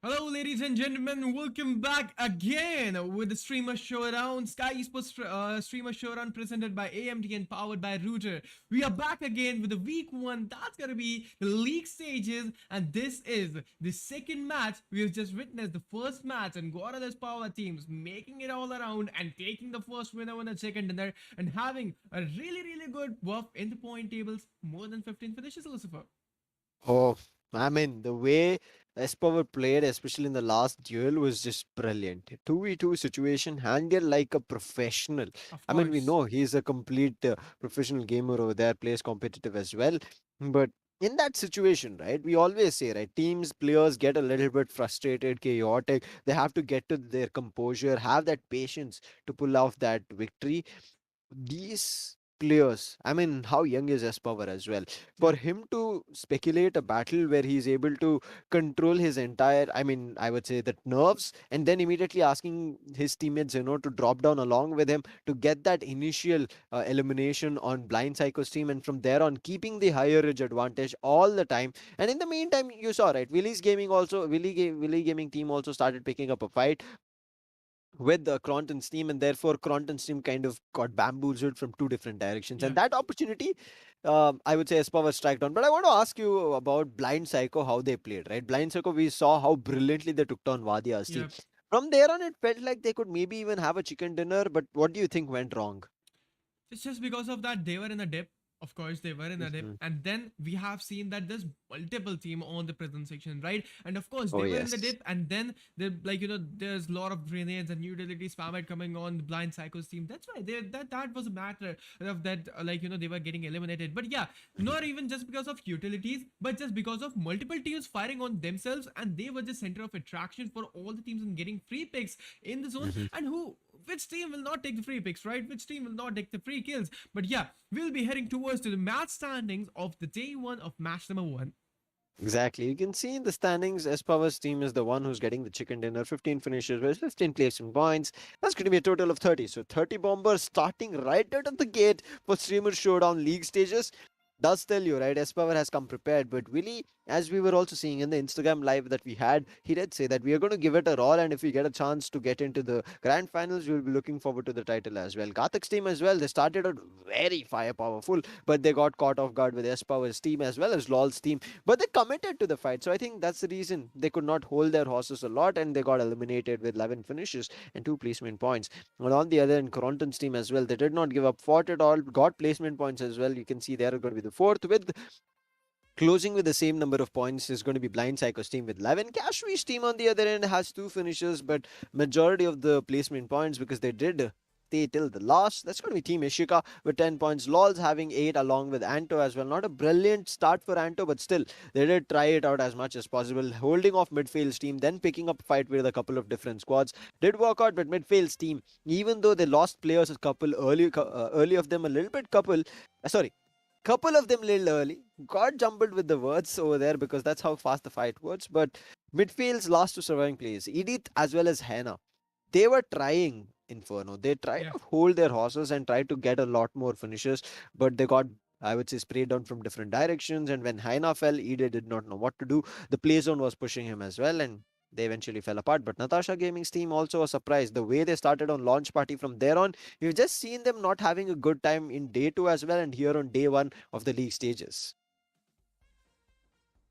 Hello, ladies and gentlemen. Welcome back again with the Streamer Showdown, Skyesports Streamer Showdown presented by AMD and powered by Ruchir. We are back again with the week 1. That's gonna be the league stages, and this is the second match. We have just witnessed the first match, and Godl's power teams making it all around and taking the first winner in the second dinner and having a really good buff in the point tables, more than 15 finishes, Lucifer. Oh, I mean, the way Spower played, especially in the last duel, was just brilliant. 2v2 situation, handled like a professional. Of I mean, we course. know he's a complete professional gamer over there, plays competitive as well. But in that situation, right, we always say, right, teams, players get a little bit frustrated, chaotic. They have to get to their composure, have that patience to pull off that victory. These players, I mean, how young is Espower as well? For Yeah. him to speculate a battle where he's able to control his entire, I mean, I would say that nerves, and then immediately asking his teammates, to drop down along with him to get that initial elimination on Blind Psycho's team, and from there on, keeping the higher edge advantage all the time. And in the meantime, you saw, right, Willy Gaming team also started picking up a fight with the Kronten's team, and therefore Kronten's team kind of got bamboozled from two different directions. Yeah. And that opportunity, I would say, Espower strike down. But I want to ask you about Blind Psycho, how they played, right? Blind Psycho, we saw how brilliantly they took down Vaadhiyaar's team. Yeah. From there on, it felt like they could maybe even have a chicken dinner. But what do you think went wrong? It's just because of that they were in a dip. Of course, they were in a dip, Mhm. and then we have seen that there's multiple team on the present section, right? And of course, Oh they were in the yes. dip, and then they there's a lot of grenades and utility spam coming on the blind psychos team. That's why that was a matter of that they were getting eliminated. But yeah, not even just because of utilities, but just because of multiple teams firing on themselves, and they were the center of attraction for all the teams and getting free picks in the zone. Mhm. And which team will not take the free picks, right? Which team will not take the free kills? But yeah, we'll be heading towards to the match standings of the day 1 of match number 1. Exactly. You can see in the standings, Espower's team is the one who's getting the chicken dinner. 15 finishes with 15 placement points. That's going to be a total of 30. So 30 bombers starting right out of the gate for Streamer Showdown league stages. Does tell you, right? Espower has come prepared. But Willy, as we were also seeing in the Instagram live that we had, he did say that we are going to give it a roll. And if we get a chance to get into the grand finals, we'll be looking forward to the title as well. Ghatak's team as well, they started out very fire powerful, but they got caught off guard with Espower's team as well as Lolz team. But they committed to the fight. So I think that's the reason they could not hold their horses a lot, and they got eliminated with 11 finishes and 2 placement points. And on the other end, Kronten's team as well, they did not give up, fought at all, got placement points as well. You can see they're going to be the fourth, with closing with the same number of points is going to be Blind Psycho's team with 11. Casualties team on the other end has 2 finishes, but majority of the placement points, because they did stay till the last. That's going to be Team Ishika with 10 points. Lolz having 8 along with Anto as well. Not a brilliant start for Anto, but still, they did try it out as much as possible. Holding off Midfail's team, then picking up a fight with a couple of different squads. Did work out, but Midfail's team, even though they lost players a couple early of them a little bit couple, sorry, Couple of them little early. Got jumbled with the words over there because that's how fast the fight was. But Midfield's last two surviving players, Edith as well as Hannah, they were trying Inferno. They tried Yeah. to hold their horses and tried to get a lot more finishes, but they got, I would say, sprayed down from different directions. And when Haina fell, Ede did not know what to do. The play zone was pushing him as well, and they eventually fell apart. But Natasha Gaming's team also was surprised. The way they started on launch party from there on, we've just seen them not having a good time in day two as well, and here on day one of the league stages.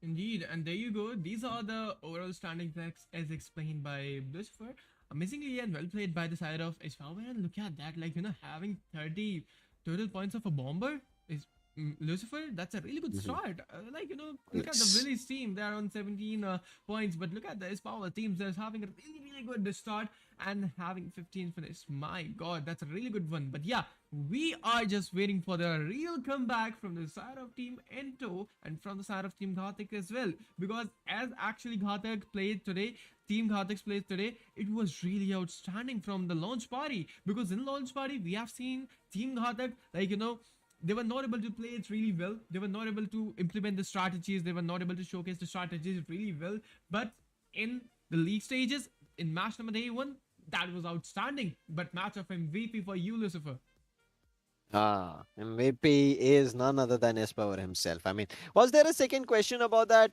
Indeed, and there you go. These are the overall standings as explained by Lucifer. Amazingly and well played by the side of Spower. And look at that, like, having 30 total points of a bomber is Lucifer. That's a really good start. Look at the Yes. Willy's team. They're on 17 points, but look at the Spower teams. They're having a really, really good start and having 15 finish. My God, that's a really good one. But yeah, we are just waiting for the real comeback from the side of Team Anto and from the side of Team Ghatak as well. Because as actually Ghatak played today, Team Ghatak's played today, it was really outstanding from the launch party. Because in launch party, we have seen Team Ghatak, they were not able to play it really well. They were not able to implement the strategies. They were not able to showcase the strategies really well. But in the league stages, in match number day one, that was outstanding. But match of MVP for you, Lucifer. MVP is none other than Espower himself. I mean, was there a second question about that?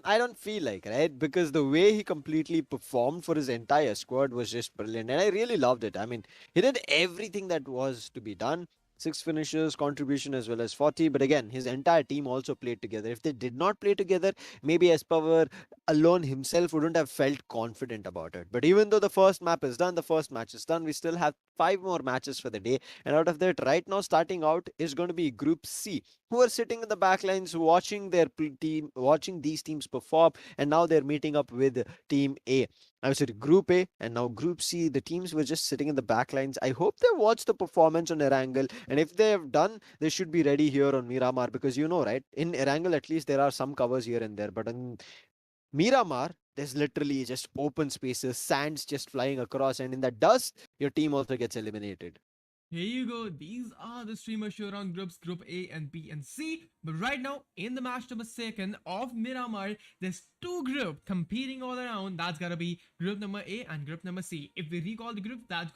I don't feel like, right? Because the way he completely performed for his entire squad was just brilliant. And I really loved it. I mean, he did everything that was to be done. Six finishes, contribution as well as 40. But again, his entire team also played together. If they did not play together, maybe Espower alone himself wouldn't have felt confident about it. But even though the first map is done, the first match is done, we still have 5 more matches for the day. And out of that, right now, starting out is going to be Group C, who are sitting in the backlines watching their team, watching these teams perform. And now they're meeting up with Team A. I was at Group A and now Group C. The teams were just sitting in the backlines. I hope they watched the performance on Erangel. And if they have done, they should be ready here on Miramar because right? In Erangel, at least there are some covers here and there. But in Miramar, there's literally just open spaces, sands just flying across. And in the dust, your team also gets eliminated. Here you go. These are the Streamer Showdown groups, Group A and B and C. But right now, in the match number second of Miramar, there's two groups competing all around. That's gotta be Group number A and Group number C. If we recall the group, that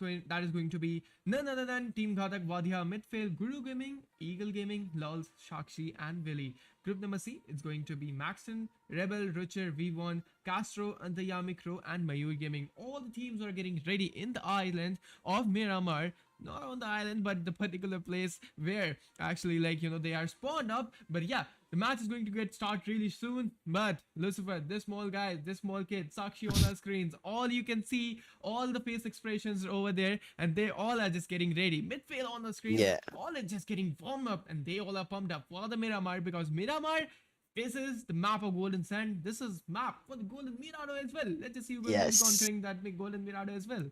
is going to be none other than Team Ghatak, Vaadhiyaar, Midfail, Guru Gaming, Eagle Gaming, Lolz, Sharkshee, and Willy. Group number C, it's going to be Maxtern, Rebel, Ruchir, Vivone, Castro, Antaryami, and Mayur Gaming. All the teams are getting ready in the island of Miramar. Not on the island, but the particular place where actually, they are spawned up. But yeah, the match is going to get started really soon. But Lucifer, this small guy, this small kid, Sakshi on our screens, all you can see, all the face expressions over there, and they all are just getting ready. Midfail on the screen, Yeah. all are just getting warmed up, and they all are pumped up for the Miramar because Miramar. This is the map of Golden Sand. This is map for the Golden Mirado as well. Let's just see who will be Yes. conquering that big Golden Mirado as well.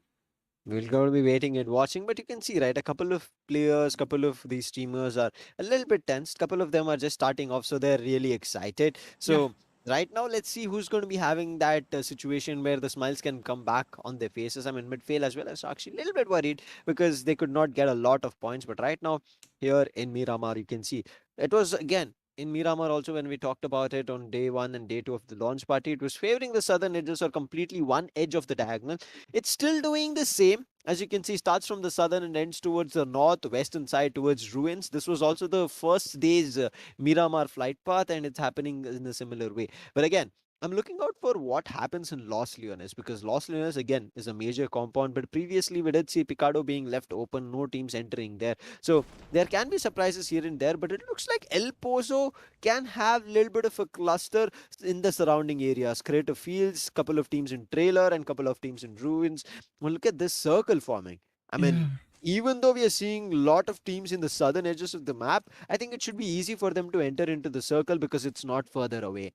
We're going to be waiting and watching, but you can see, right? A couple of players, couple of these streamers are a little bit tense. Couple of them are just starting off, so they're really excited. So right now, let's see who's going to be having that situation where the smiles can come back on their faces. I mean, Midfail as well as Sharkshee, a little bit worried because they could not get a lot of points. But right now, here in Miramar, you can see it was again in Miramar also when we talked about it on day one and day two of the launch party, it was favoring the southern edges or completely one edge of the diagonal. It's still doing the same. As you can see, starts from the southern and ends towards the northwestern side towards ruins. This was also the first day's Miramar flight path, and it's happening in a similar way. But again, I'm looking out for what happens in Los Leones because Los Leones again is a major compound. But previously we did see Picado being left open, no teams entering there. So there can be surprises here and there, but it looks like El Pozo can have a little bit of a cluster in the surrounding areas. Creative fields, couple of teams in trailer and couple of teams in ruins. Well, look at this circle forming. I mean, even though we are seeing a lot of teams in the southern edges of the map, I think it should be easy for them to enter into the circle because it's not further away.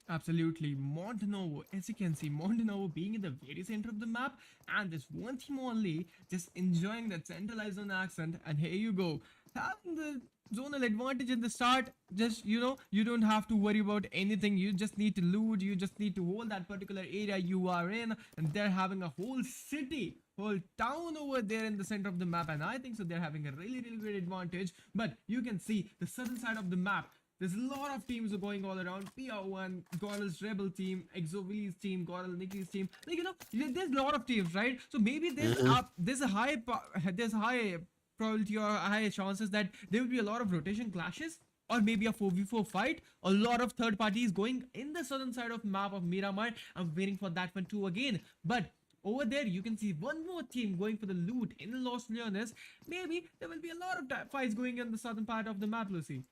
Absolutely. Montenovo, as you can see, Montenovo being in the very center of the map, and this one team only just enjoying that centralized zone accent. And here you go, having the zonal advantage in the start. Just you don't have to worry about anything. You just need to loot. You just need to hold that particular area you are in, and they're having a whole city whole town over there in the center of the map, and I think so they're having a really great advantage. But you can see the southern side of the map. There's a lot of teams going all around. PR1, Godl's Rebel team, Willy's team, Godl Nicky's team. Like, there's a lot of teams, right? So maybe there's a high probability or high chances that there will be a lot of rotation clashes, or maybe a 4v4 fight. A lot of third parties going in the southern side of map of Miramar. I'm waiting for that one too again. But over there, you can see one more team going for the loot in Los Leones. Maybe there will be a lot of fights going in the southern part of the map, Lucy.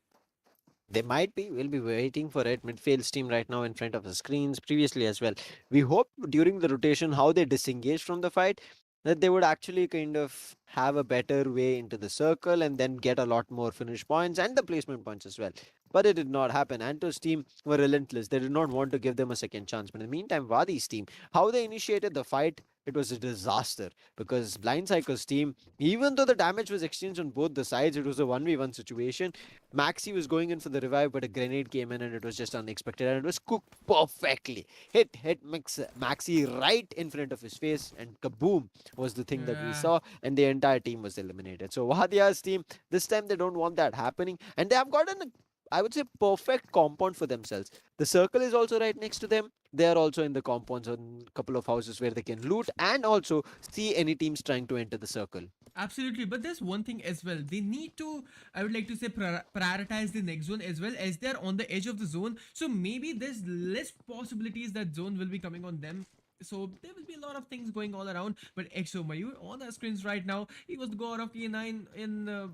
They might be. We'll be waiting for it. Midfail's team right now in front of the screens, previously as well. We hope during the rotation how they disengage from the fight, that they would actually kind of have a better way into the circle and then get a lot more finish points and the placement points as well. But it did not happen. Anto's team were relentless. They did not want to give them a second chance. But in the meantime, Vaadhi's team, how they initiated the fight, it was a disaster. Because Blind Psycho's team, even though the damage was exchanged on both the sides, it was a 1v1 situation. Maxi was going in for the revive, but a grenade came in and it was just unexpected. And it was cooked perfectly. Hit Maxi right in front of his face, and kaboom was the thing that we saw. And the entire team was eliminated. So Vaadhiyaar's team, this time they don't want that happening. And they have gotten a, I would say, perfect compound for themselves. The circle is also right next to them. They are also in the compounds on a couple of houses where they can loot and also see any teams trying to enter the circle. Absolutely, but there's one thing as well. They need to, I would like to say, prioritize the next zone as well, as they're on the edge of the zone. So maybe there's less possibilities that zone will be coming on them. So there will be a lot of things going all around. But EXO Mayur on our screens right now, he was the god of E9 in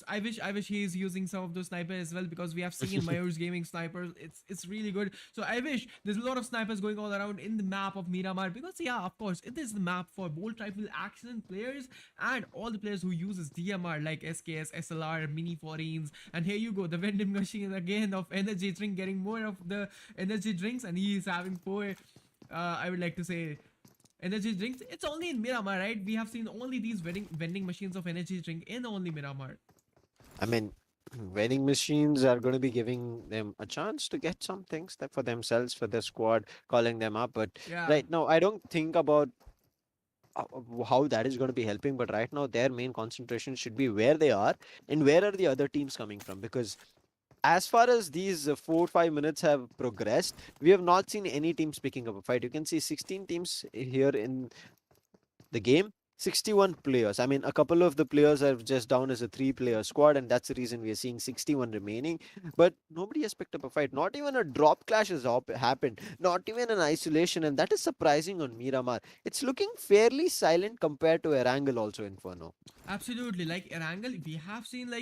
I wish he is using some of those snipers as well, because we have seen Mayur's gaming snipers. It's really good. So I wish there's a lot of snipers going all around in the map of Miramar, because yeah, of course, it is the map for bolt rifle action players and all the players who uses DMR like SKS, SLR, mini foreigns. And here you go, the vending machine again of energy drink, getting more of the energy drinks, and he is having 4 I would like to say energy drinks. It's only in Miramar, right? We have seen only these vending machines of energy drink in only Miramar. I mean, vending machines are going to be giving them a chance to get some things that for themselves, for their squad, calling them up. But right now, I don't think about how that is going to be helping. But right now, their main concentration should be where they are and where are the other teams coming from. Because as far as these 4-5 minutes have progressed, we have not seen any teams picking up a fight. You can see 16 teams here in the game. 61 players. I mean, a couple of the players are just down as a 3-player squad, and that's the reason we are seeing 61 remaining. But nobody has picked up a fight. Not even a drop clash has happened. Not even an isolation, and that is surprising on Miramar. It's looking fairly silent compared to Erangel also, Inferno. Absolutely, like Erangel, we have seen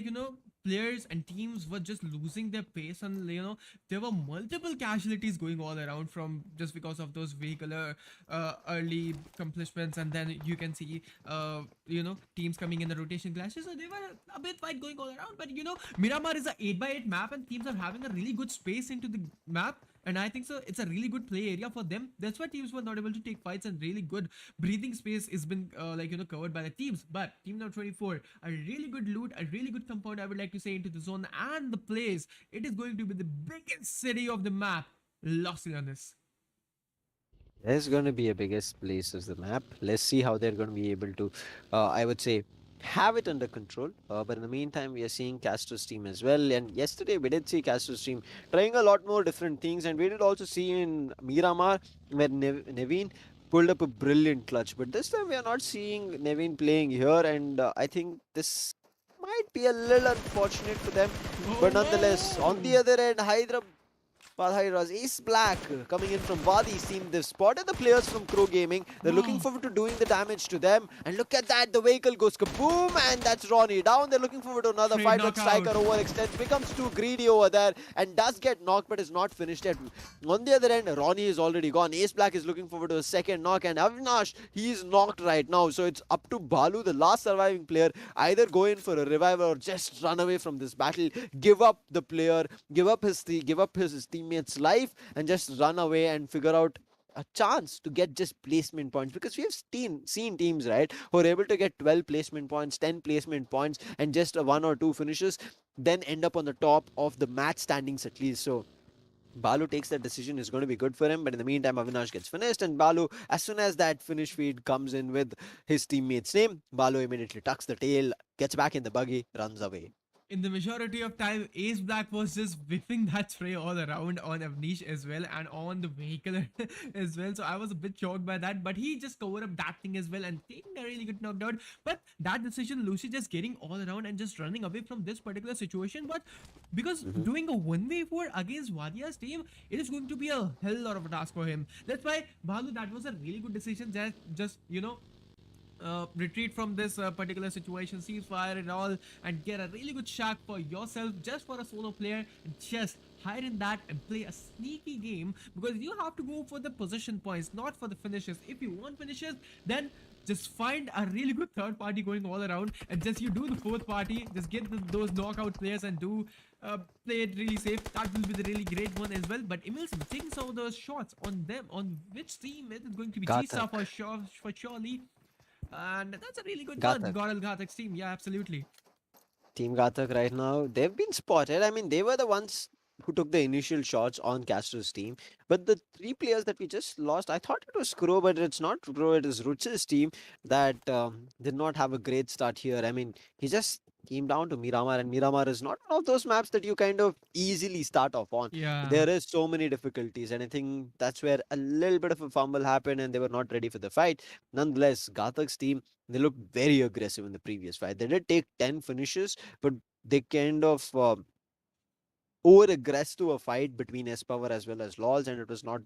players and teams were just losing their pace, and there were multiple casualties going all around from just because of those vehicular early accomplishments. And then you can see teams coming in the rotation clashes, so they were a bit fight going all around. But Miramar is a 8x8 map, and teams are having a really good space into the map. And I think so it's a really good play area for them. That's why teams were not able to take fights, and really good breathing space has been covered by the teams. But team number 24, a really good loot, a really good compound, I would like to say, into the zone and the place. It is going to be the biggest city of the map, Los Leones. There's going to be a biggest place as the map. Let's see how they're going to be able to, I would say, have it under control. But in the meantime, we are seeing Kaztro's team as well. And yesterday, we did see Kaztro's team trying a lot more different things. And we did also see in Miramar where Naveen pulled up a brilliant clutch. But this time, we are not seeing Naveen playing here. And I think this might be a little unfortunate for them. But nonetheless, on the other end, Vaadhiyaar Ace Black coming in from Vaadhi's team. They've spotted the players from Crow Gaming. They're looking forward to doing the damage to them. And look at that, the vehicle goes kaboom, and that's Ronnie down. They're looking forward to another fight, but Striker overextends, becomes too greedy over there, and does get knocked, but is not finished yet. On the other end, Ronnie is already gone. Ace Black is looking forward to a second knock, and Avinash, he is knocked right now. So it's up to Balu, the last surviving player, either go in for a revival or just run away from this battle, give up the player, give up his teammates' life, and just run away and figure out a chance to get just placement points. Because we have seen teams, right, who are able to get 12 placement points, 10 placement points, and just a 1 or 2 finishes, then end up on the top of the match standings at least. So Balu takes that decision is going to be good for him. But in the meantime, Avinash gets finished, and Balu, as soon as that finish feed comes in with his teammate's name, Balu immediately tucks the tail, gets back in the buggy, runs away. In the majority of time, Ace Black was just whipping that spray all around on Avnish as well and on the vehicle as well. So I was a bit shocked by that, but he just covered up that thing as well and taking a really good knockdown. But that decision, Lucy just getting all around and just running away from this particular situation. But because doing a 1v4 against Vaadhiyaar's team, it is going to be a hell lot of a task for him. That's why, Balu, that was a really good decision. Just you know, retreat from this particular situation, ceasefire and all, and get a really good shot for yourself just for a solo player, and just hide in that and play a sneaky game, because you have to go for the position points, not for the finishes. If you want finishes, then just find a really good third party going all around, and just you do the fourth party, just get those knockout players and do play it really safe. That will be the really great one as well. But Emilson taking some of those shots on them, on which team it is going to be G-Star for surely. And that's a really good one. Godl Ghatak's team. Yeah, absolutely. Team Ghatak right now, they've been spotted. I mean, they were the ones who took the initial shots on Castro's team. But the three players that we just lost, I thought it was Crow, but it's not Crow. It is Ruchir's team that did not have a great start here. I mean, he just came down to Miramar, and Miramar is not one of those maps that you kind of easily start off on. Yeah. There is so many difficulties, and I think that's where a little bit of a fumble happened, and they were not ready for the fight. Nonetheless, Ghatak's team, they looked very aggressive in the previous fight. They did take 10 finishes, but they kind of over-aggressed to a fight between Spower as well as Lolz, and it was not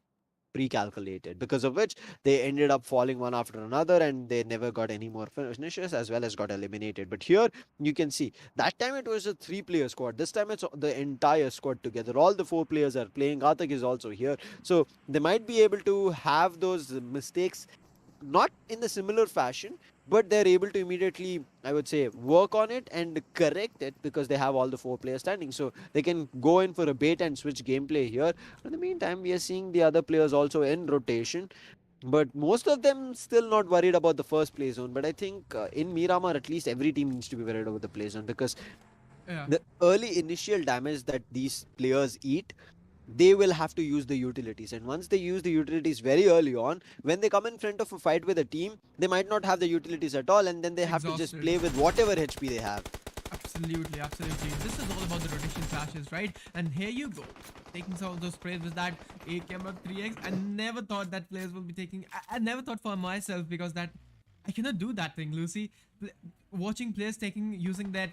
pre-calculated, because of which they ended up falling one after another, and they never got any more finishes as well as got eliminated. But here you can see that time it was a 3-player squad. This time it's the entire squad together. All the 4 players are playing. Ghatak is also here, so they might be able to have those mistakes not in the similar fashion, but they're able to immediately, I would say, work on it and correct it, because they have all the 4 players standing. So they can go in for a bait and switch gameplay here. In the meantime, we are seeing the other players also in rotation, but most of them still not worried about the first play zone. But I think in Miramar, at least every team needs to be worried about the play zone, because the early initial damage that these players eat, they will have to use the utilities, and once they use the utilities very early on, when they come in front of a fight with a team, they might not have the utilities at all, and then they have to just play with whatever HP they have. Absolutely, absolutely. This is all about the rotation clashes, right? And here you go, taking some of those sprays with that A-Camera 3x. I never thought that players will be taking, I never thought for myself, because that I cannot do that thing, Lucy. Watching players using that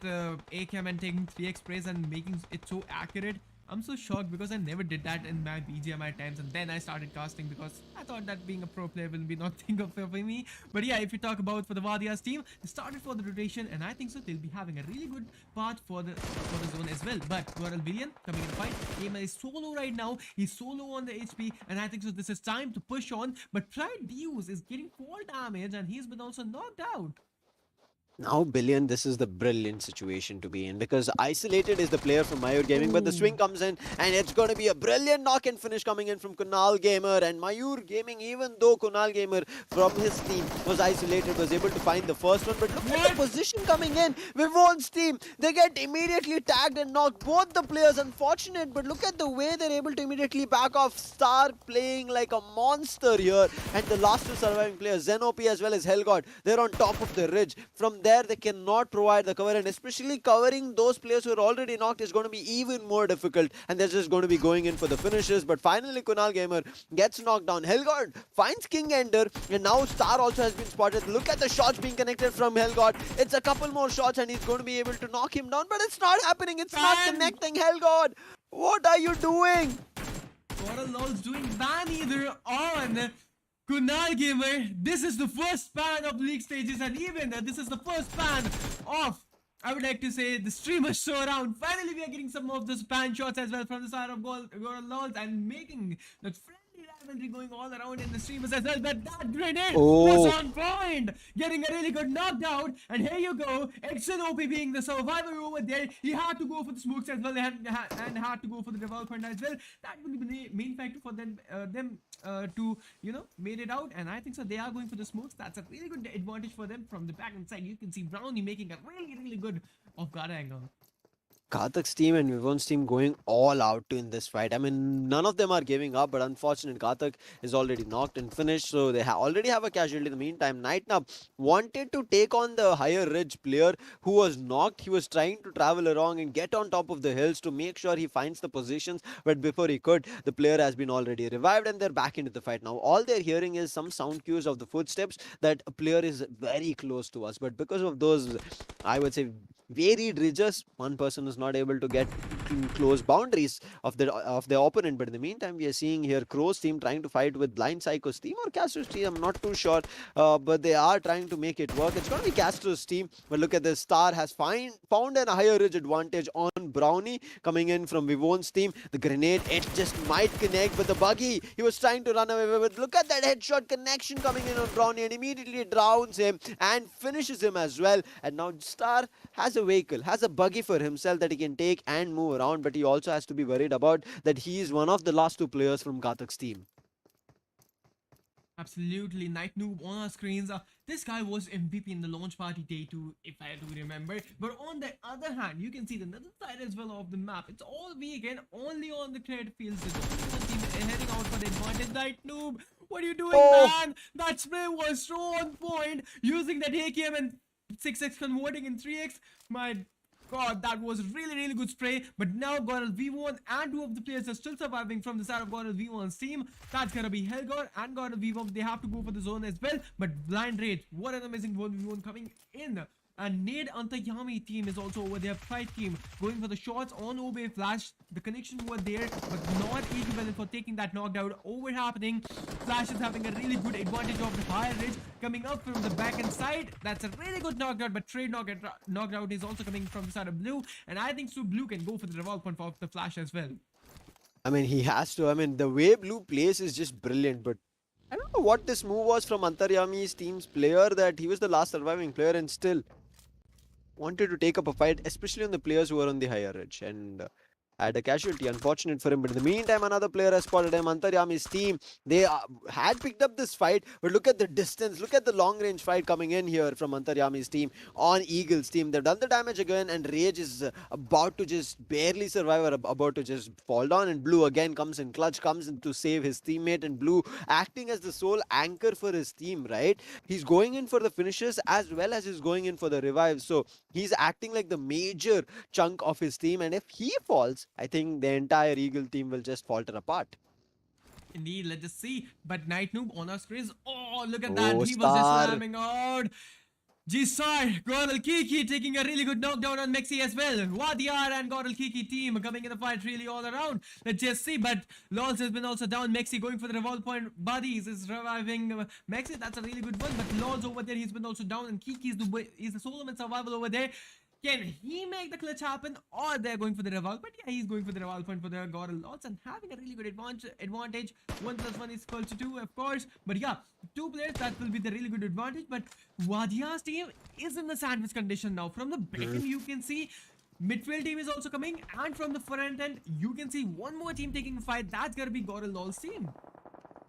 A-Cam and taking 3x sprays and making it so accurate, I'm so shocked, because I never did that in my BGMI times, and then I started casting because I thought that being a pro player will be nothing of for me. But yeah, if you talk about for the Vaadhiyaar's team, they started for the rotation, and I think so they'll be having a really good part for the zone as well. But Godl Rebel coming in the fight, Aima is solo right now. He's solo on the HP, and I think so this is time to push on. But Pride Deus is getting 4 damage, and he's been also knocked out. Now, Billion, this is the brilliant situation to be in, because Isolated is the player from Mayur Gaming, but the swing comes in, and it's going to be a brilliant knock-in finish coming in from Kunal Gamer. And Mayur Gaming, even though Kunal Gamer from his team was isolated, was able to find the first one. But look at the position coming in. Vivone's team, they get immediately tagged and knocked. Both the players unfortunate, but look at the way they're able to immediately back off. Star playing like a monster here, and the last 2 surviving players, Zenopi as well as Hellgod, they're on top of the ridge. From there, they cannot provide the cover, and especially covering those players who are already knocked is going to be even more difficult, and they're just going to be going in for the finishes. But finally, Kunal Gamer gets knocked down. Hellgod finds King Ender, and now Star also has been spotted. Look at the shots being connected from Hellgod. It's a couple more shots, and he's going to be able to knock him down, but it's not happening. It's not connecting. Hellgod, what are you doing? What are Lolz doing? Ban either on Kunal Gamer. This is the first ban of league stages, and even this is the first ban of, I would like to say, the Streamers Showdown. Finally, we are getting some of those ban shots as well from the side of Lolz, and making that friendly rivalry going all around in the streamers as well. But that grenade was on point, getting a really good knockdown. And here you go, XNOP being the survivor over there. He had to go for the smokes as well, and had to go for the development as well. That will be the main factor for them to, you know, made it out. And I think so they are going for the smokes. That's a really good advantage for them. From the back and side, you can see Brownie making a really good off guard angle. Ghatak's team and Vivone's team going all out in this fight. I mean, none of them are giving up, but unfortunately, Ghatak is already knocked and finished, so they already have a casualty. In the meantime, Nightnub wanted to take on the higher ridge player who was knocked. He was trying to travel along and get on top of the hills to make sure he finds the positions, but before he could, the player has been already revived and they're back into the fight. Now, all they're hearing is some sound cues of the footsteps that a player is very close to us, but because of those, I would say, varied ridges, one person is not able to get close boundaries of the opponent. But in the meantime, we are seeing here Crow's team trying to fight with Blind Psycho's team or Castro's team. I'm not too sure, but they are trying to make it work. It's going to be Castro's team. But look at this, Star has found a higher ridge advantage on Brownie coming in from Vivone's team. The grenade, it just might connect, but the buggy, he was trying to run away with. Look at that headshot connection coming in on Brownie and immediately drowns him and finishes him as well. And now Star has a vehicle, has a buggy for himself that he can take and move around, but he also has to be worried about that he is one of the last two players from Ghatak's team. Absolutely, Night Noob on our screens. This guy was MVP in the launch party day 2, if I do remember. But on the other hand, you can see the other side as well of the map. It's all weekend, only on the cleared fields. There's only one team heading out for the advantage. Night Noob, what are you doing, man? That spray was so on point, using that AKM and 6x converting in 3x. My God, that was really good spray. But now Godl Vivone and 2 of the players are still surviving from the side of Godl Vivone's team. That's gonna be Helgor and Godl Vivone. They have to go for the zone as well. But Blind Rage, what an amazing Godl Vivone coming in. And Nade Antaryami team is also over there. Fight team going for the shots on Obey Flash. The connection was there, but not equivalent for taking that knockdown over happening. Flash is having a really good advantage of the higher ridge coming up from the back end side. That's a really good knockdown, but trade knockdown is also coming from the side of Blue. And I think so Blue can go for the revolve point for the Flash as well. I mean, he has to. I mean, the way Blue plays is just brilliant, but I don't know what this move was from Antaryami's team's player, that he was the last surviving player and still wanted to take up a fight, especially on the players who were on the higher ridge, and had a casualty. Unfortunate for him, but in the meantime, another player has spotted him. Antaryami's team, they had picked up this fight, but look at the distance, look at the long range fight coming in here from Antaryami's team on Eagle's team. They've done the damage again, and Rage is about to just barely survive or about to just fall down, and Blue again comes in clutch, comes in to save his teammate, and Blue acting as the sole anchor for his team, right? He's going in for the finishes as well as he's going in for the revives, so he's acting like the major chunk of his team, and if he falls, I think the entire Eagle team will just falter apart. Indeed, let's just see. But Night Noob on our screens. Oh, look at that. He Star. was just slamming out. G-Star, Godl Kiki taking a really good knockdown on Mexi as well. Vaadhiyaar and Godl Kiki team coming in the fight really all around. Let's just see. But Lolz has been also down. Mexi going for the revolve point. Buddies is reviving Mexi. That's a really good one. But Lolz over there, he's been also down. And Kiki is the solo man survival over there. Can he make the clutch happen, or they're going for the revolve? But yeah, he's going for the revolve point for the Godl Lolz and having a really good advantage. 1 + 1 is equal to 2, of course. But yeah, 2 players, that will be the really good advantage. But Vaadhiyaar's team is in the sandwich condition now. From the back end, you can see Midfail team is also coming, and from the front end, you can see one more team taking a fight. That's gonna be Godl Lolz team.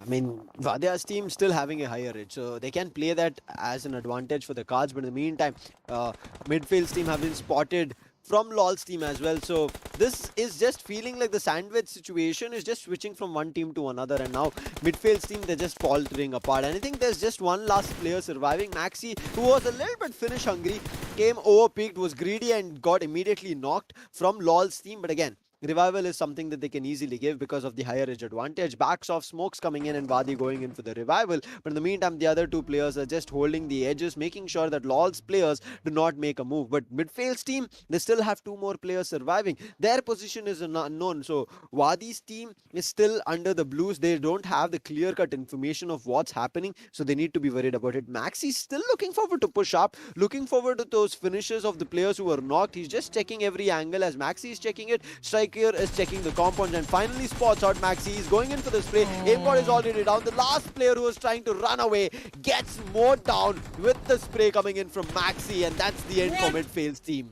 I mean, Vaadhiyaar's team still having a higher edge, so they can play that as an advantage for the cards. But in the meantime, Midfail's team have been spotted from Lolz team as well. So this is just feeling like the sandwich situation is just switching from one team to another. And now Midfail's team, they're just faltering apart. And I think there's just one last player surviving. Maxi, who was a little bit finish hungry, came overpeaked, was greedy and got immediately knocked from Lolz team. But again, revival is something that they can easily give because of the higher edge advantage. Backs off, Smokes coming in and Vaadhi going in for the revival. But in the meantime, the other 2 players are just holding the edges, making sure that Lolz players do not make a move. But Midfail's team, they still have 2 more players surviving. Their position is unknown. So Vaadhi's team is still under the Blues. They don't have the clear-cut information of what's happening, so they need to be worried about it. Maxi's still looking forward to push up, looking forward to those finishes of the players who were knocked. He's just checking every angle as Maxi is checking it. Striker is checking the compound and finally spots out Maxi. He's going in for the spray. Aimgod is already down. The last player who was trying to run away gets mowed down with the spray coming in from Maxi, and that's the end for Midfail's team.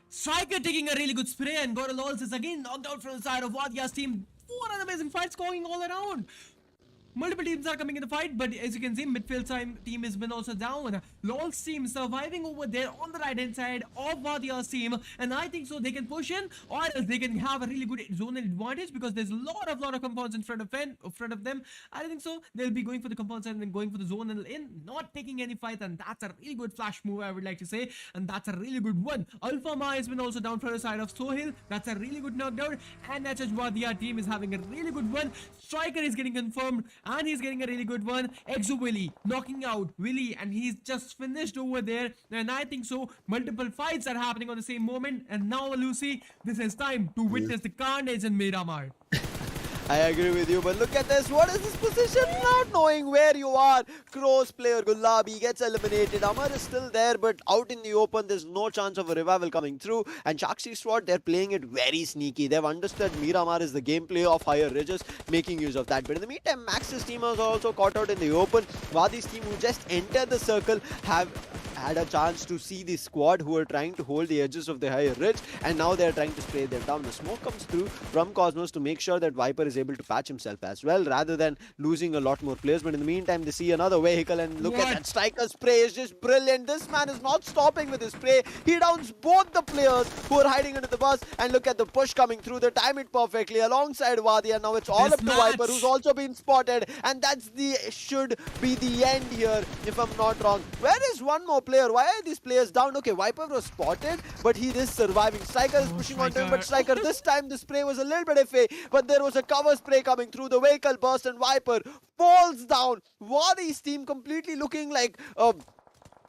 Striker taking a really good spray, and Godl Lolz is again knocked out from the side of Vaadhiyaar's team. What an amazing fights going all around. multiple teams are coming in the fight, but as you can see, Midfail team has been also down. Lolz team surviving over there on the right hand side of Vaadhiyaar's team, and I think so they can push in, or else they can have a really good zonal advantage because there's a lot of compounds in front of them. I think so they'll be going for the compounds and then going for the zonal in, not taking any fight, and that's a really good flash move, I would like to say, and that's a really good one. Alpha Ma has been also down from the side of Sohail. That's a really good knockdown, and Natasha Vaadhiyaar team is having a really good one. Striker is getting confirmed, and he's getting a really good one. Willy knocking out Willy, and he's just finished over there. And I think so multiple fights are happening on the same moment, and now Lucy, this is time to witness the carnage in Miramar. I agree with you, but look at this. What is this position? Not knowing where you are. Cross player Gulabi gets eliminated. Amar is still there, but out in the open, there's no chance of a revival coming through. And Sharkshee squad, they're playing it very sneaky. They've understood Miramar is the gameplay of higher ridges, making use of that. But in the meantime, Max's team was also caught out in the open. Vaadhi's team, who just entered the circle, have had a chance to see the squad who are trying to hold the edges of the higher ridge, and now they're trying to spray them down. The smoke comes through from Cosmos to make sure that Viper is able to patch himself as well, rather than losing a lot more players. But in the meantime, they see another vehicle, and look at that striker spray is just brilliant. This man is not stopping with his spray. He downs both the players who are hiding under the bus, and look at the push coming through. They time it perfectly alongside Vaadhi, and now it's all up to Viper, who's also been spotted, and that's should be the end here, if I'm not wrong. Where is one more player? Why are these players down? Okay, Viper was spotted, but he is surviving. Striker is pushing onto him, but Striker this time the spray was a little bit iffy, but there was a cover spray coming through. The vehicle burst and Viper falls down. Vaadhi's team completely looking like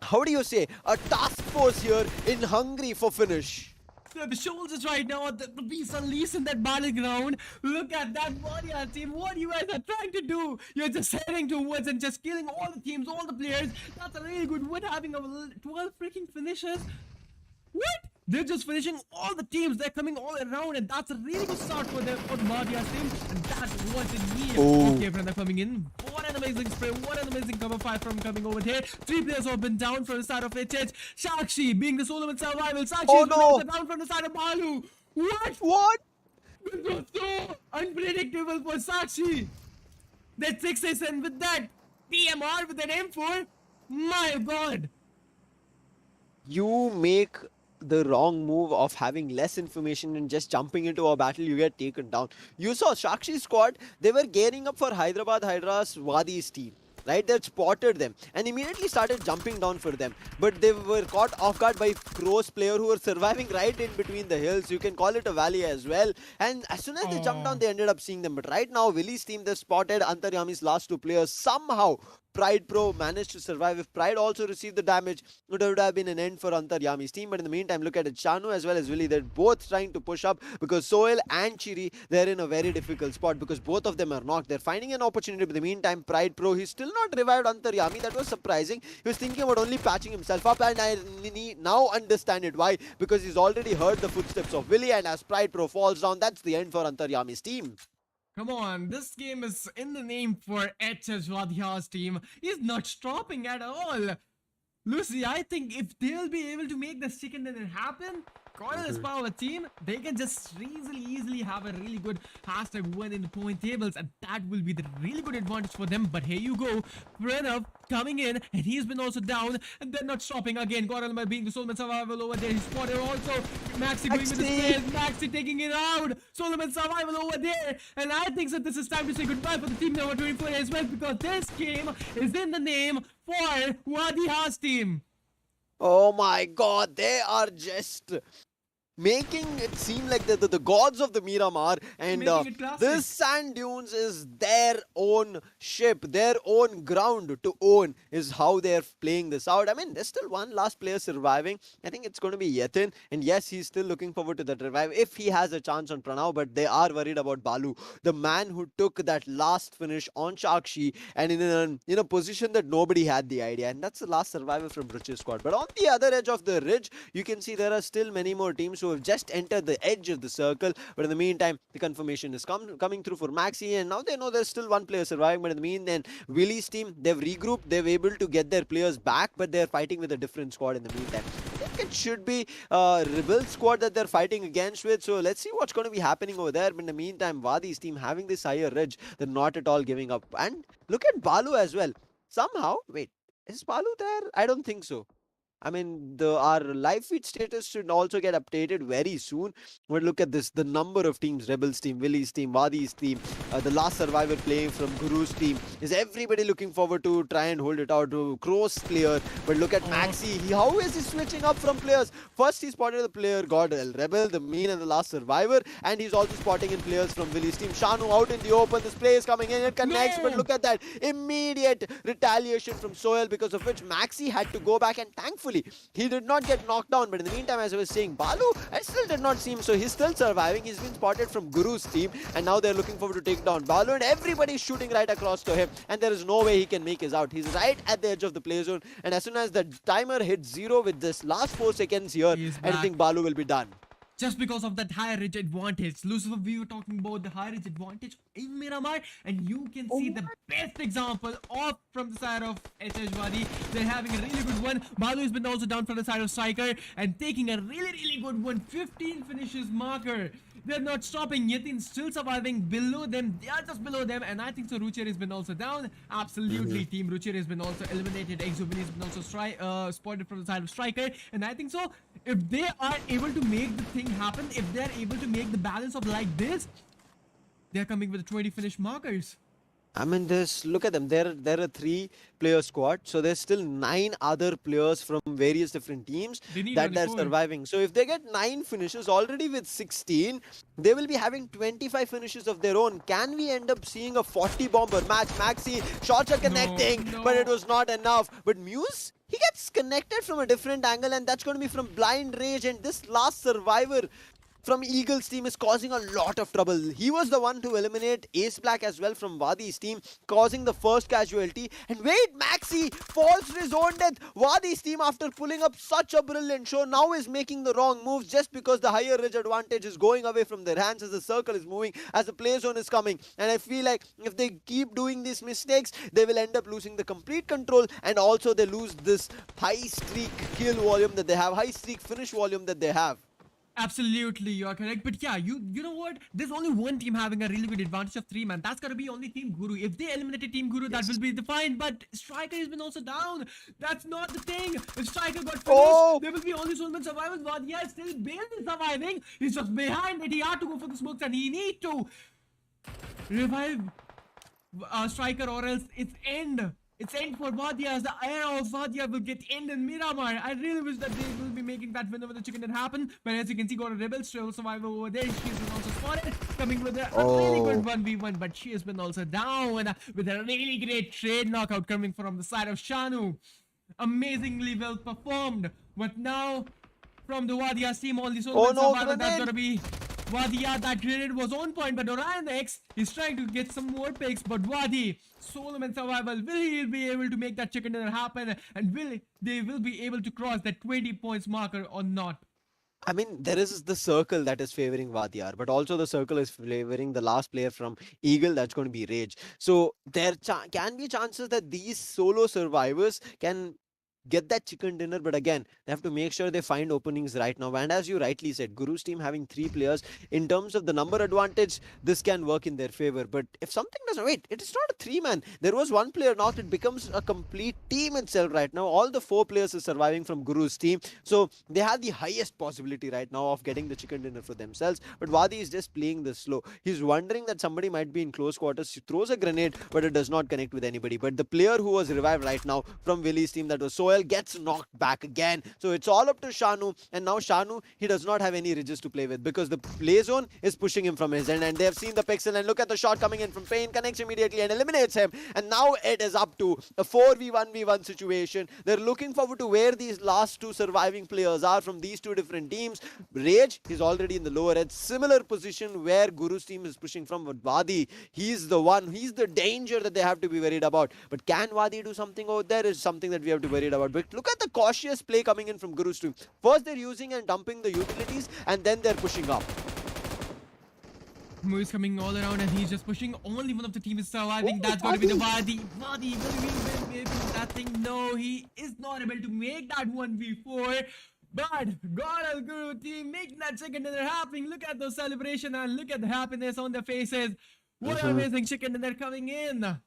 how do you say, a task force here in hungry for finish. The shoulders right now, the beast unleashed in that battleground. Look at that Vaadhiyaar team. What you guys are trying to do? You're just heading towards and just killing all the teams, all the players. That's a really good win, having a 12 freaking finishes. What? They're just finishing all the teams. They're coming all around, and that's a really good start for the Vaadhiyaar's team. And that's what they need. Okay, friend, they're coming in. What an amazing spray. What an amazing cover fire from coming over here. 3 players have been down from the side of HH. Sharkshee being the Solomon survival. Sharkshee is also down from the side of Balu. What? This was so unpredictable for Sharkshee. That 6s, and with that PMR with an M4. My God. You make the wrong move of having less information and just jumping into a battle, you get taken down. You saw Sharkshee squad, they were gearing up for Hyderabad Hydra's Vaadhi's team. Right, they spotted them and immediately started jumping down for them, but they were caught off guard by Crow's player who were surviving right in between the hills. You can call it a valley as well, and as soon as they jumped down, they ended up seeing them. But right now, Willy's team, they spotted Antaryami's last 2 players. Somehow Pride Pro managed to survive. If Pride also received the damage, it would have been an end for Antaryami's team. But in the meantime, look at it. Chanu as well as Willy, they're both trying to push up because Sohail and Chiri, they're in a very difficult spot because both of them are knocked. They're finding an opportunity. But in the meantime, Pride Pro, he's still not revived Antaryami. That was surprising. He was thinking about only patching himself up, and I now understand it. Why? Because he's already heard the footsteps of Willy, and as Pride Pro falls down, that's the end for Antaryami's team. Come on, this game is in the name for HS Vaadhiyaar's team. He's not stopping at all. Lucy, I think if they'll be able to make this chicken dinner happen, Godl's Power team, they can just easily have a really good #1 in the point tables, and that will be the really good advantage for them. But here you go, Pranav coming in, and he's been also down, and they're not stopping again. Godl Rebel being the Solomon survival over there. He's spotted also. Maxi going with the space. Maxi taking it out. Solomon survival over there, and I think that this is time to say goodbye for the team number 24 as well, because this game is in the name for Vaadhiyaar's team. Oh my God, they are just making it seem like the gods of the Miramar, and this sand dunes is their own ship, their own ground to own, is how they're playing this out. I mean, there's still one last player surviving. I think it's going to be Yatin, and yes, he's still looking forward to that revive if he has a chance on Pranav, but they are worried about Balu, the man who took that last finish on Sharkshee, and in a position that nobody had the idea, and that's the last survivor from Ruchir squad. But on the other edge of the ridge, you can see there are still many more teams who have just entered the edge of the circle. But in the meantime, the confirmation is coming through for Maxi, and now they know there's still one player surviving. But in the meantime, Willy's team, they've regrouped, they're able to get their players back, but they're fighting with a different squad in the meantime. think it should be Rebel squad that they're fighting against with. So let's see what's going to be happening over there. But in the meantime, Vaadhi's team having this higher edge, they're not at all giving up. And look at Balu as well. Somehow, wait, is Balu there? I don't think so. I mean, our live feed status should also get updated very soon. But look at this, the number of teams, Rebels team, Willy's team, Vaadhi's team, the last survivor playing from Guru's team. Is everybody looking forward to try and hold it out to Cross player? But look at Maxi, how is he switching up from players? First he spotted the player Godl Rebel, the main and the last survivor. And he's also spotting in players from Willy's team. Shanu out in the open, this play is coming in, it connects. But look at that, immediate retaliation from Soil, because of which Maxi had to go back, and thankfully he did not get knocked down. But in the meantime, as I was saying, Balu, I still did not see him, so he's still surviving. He's been spotted from Guru's team, and now they're looking forward to take down Balu, and everybody's shooting right across to him, and there is no way he can make his out. He's right at the edge of the play zone, and as soon as the timer hits 0 with this last 4 seconds here, I think Balu will be done. Just because of that higher ridge advantage. Lucifer, we were talking about the higher ridge advantage in Miramar, and you can see the best example of from the side of SH Vaadhi. They're having a really good one. Balu has been also down from the side of Striker and taking a really good one. 15 finishes marker. They're not stopping. Yatin still surviving below them. They are just below them, and I think so. Ruchir has been also down. Absolutely, Team Ruchir has been also eliminated. Exovini has been also spotted from the side of Striker, and I think so. If they are able to make the thing happen, if they're able to make the balance of like this, they're coming with 20 finish markers. I mean, look at them. They're a 3-player squad, so there's still 9 other players from various different teams that they're surviving. So if they get 9 finishes already with 16, they will be having 25 finishes of their own. Can we end up seeing a 40 bomber match? Maxi, shots are connecting, but it was not enough. But Muse, he gets connected from a different angle, and that's going to be from Blind Rage. And this last survivor from Eagle's team is causing a lot of trouble. He was the one to eliminate Ace Black as well from Vaadhi's team, causing the first casualty. And wait, Maxi falls to his own death. Vaadhi's team, after pulling up such a brilliant show, now is making the wrong moves just because the higher ridge advantage is going away from their hands as the circle is moving, as the play zone is coming. And I feel like if they keep doing these mistakes, they will end up losing the complete control, and also they lose this high streak kill volume that they have, high streak finish volume that they have. Absolutely, you're correct. But yeah, you know what? There's only one team having a really good advantage of 3 man. That's gotta be only Team Guru. If they eliminated Team Guru, that will be defined. But Striker has been also down. That's not the thing. If Striker got finished, there will be only so much survival. Vaadhiyaar is still barely surviving. He's just behind it. He had to go for the smokes, and he need to revive Striker, or else it's end. It's end for Vaadhiyaar. The era of Vaadhiyaar will get end in Miramar. I really wish that they will be making that winner with the chicken that happened. But as you can see, Godl Rebel still survivor over there. She has been also spotted, coming with a really good 1v1. But she has been also down with a really great trade knockout coming from the side of Shanu. Amazingly well performed. But now, from the Vaadhiyaar team, all these survivors, that's gonna be Vaadhiyaar. That grenade was on point, but Orion X is trying to get some more picks. But Vaadhi, Solomon survival, will he be able to make that chicken dinner happen? And they will be able to cross that 20 points marker or not? I mean, there is the circle that is favoring Vaadhiyaar, but also the circle is favoring the last player from Eagle, that's going to be Rage. So there can be chances that these solo survivors can get that chicken dinner, but again, they have to make sure they find openings right now. And as you rightly said, Guru's team having 3 players, in terms of the number advantage, this can work in their favor. But if something doesn't, wait, it is not a 3-man. There was 1 player knocked. It becomes a complete team itself right now. All the 4 players are surviving from Guru's team, so they have the highest possibility right now of getting the chicken dinner for themselves. But Vaadhi is just playing this slow. He's wondering that somebody might be in close quarters. He throws a grenade, but it does not connect with anybody. But the player who was revived right now from Willy's team, that was Soil, gets knocked back again. So it's all up to Shanu, and now Shanu, he does not have any ridges to play with because the play zone is pushing him from his end, and they have seen the pixel, and look at the shot coming in from Pain, connects immediately and eliminates him. And now it is up to a 4v1v1 situation. They're looking forward to where these last 2 surviving players are from these 2 different teams. Rage, he's already in the lower edge, similar position where Guru's team is pushing from. But Vaadhi, he's the danger that they have to be worried about. But can Vaadhi do something over there is something that we have to be worried about. But look at the cautious play coming in from Guru's team. First they're using and dumping the utilities, and then they're pushing up. Moose coming all around, and he's just pushing. Only one of the team is surviving. That's going to be the Vaadhi. Vaadhi will be that thing. No, he is not able to make that 1v4. But Godl Guru team making that chicken dinner happening. Look at the celebration and look at the happiness on their faces. What an amazing chicken dinner coming in.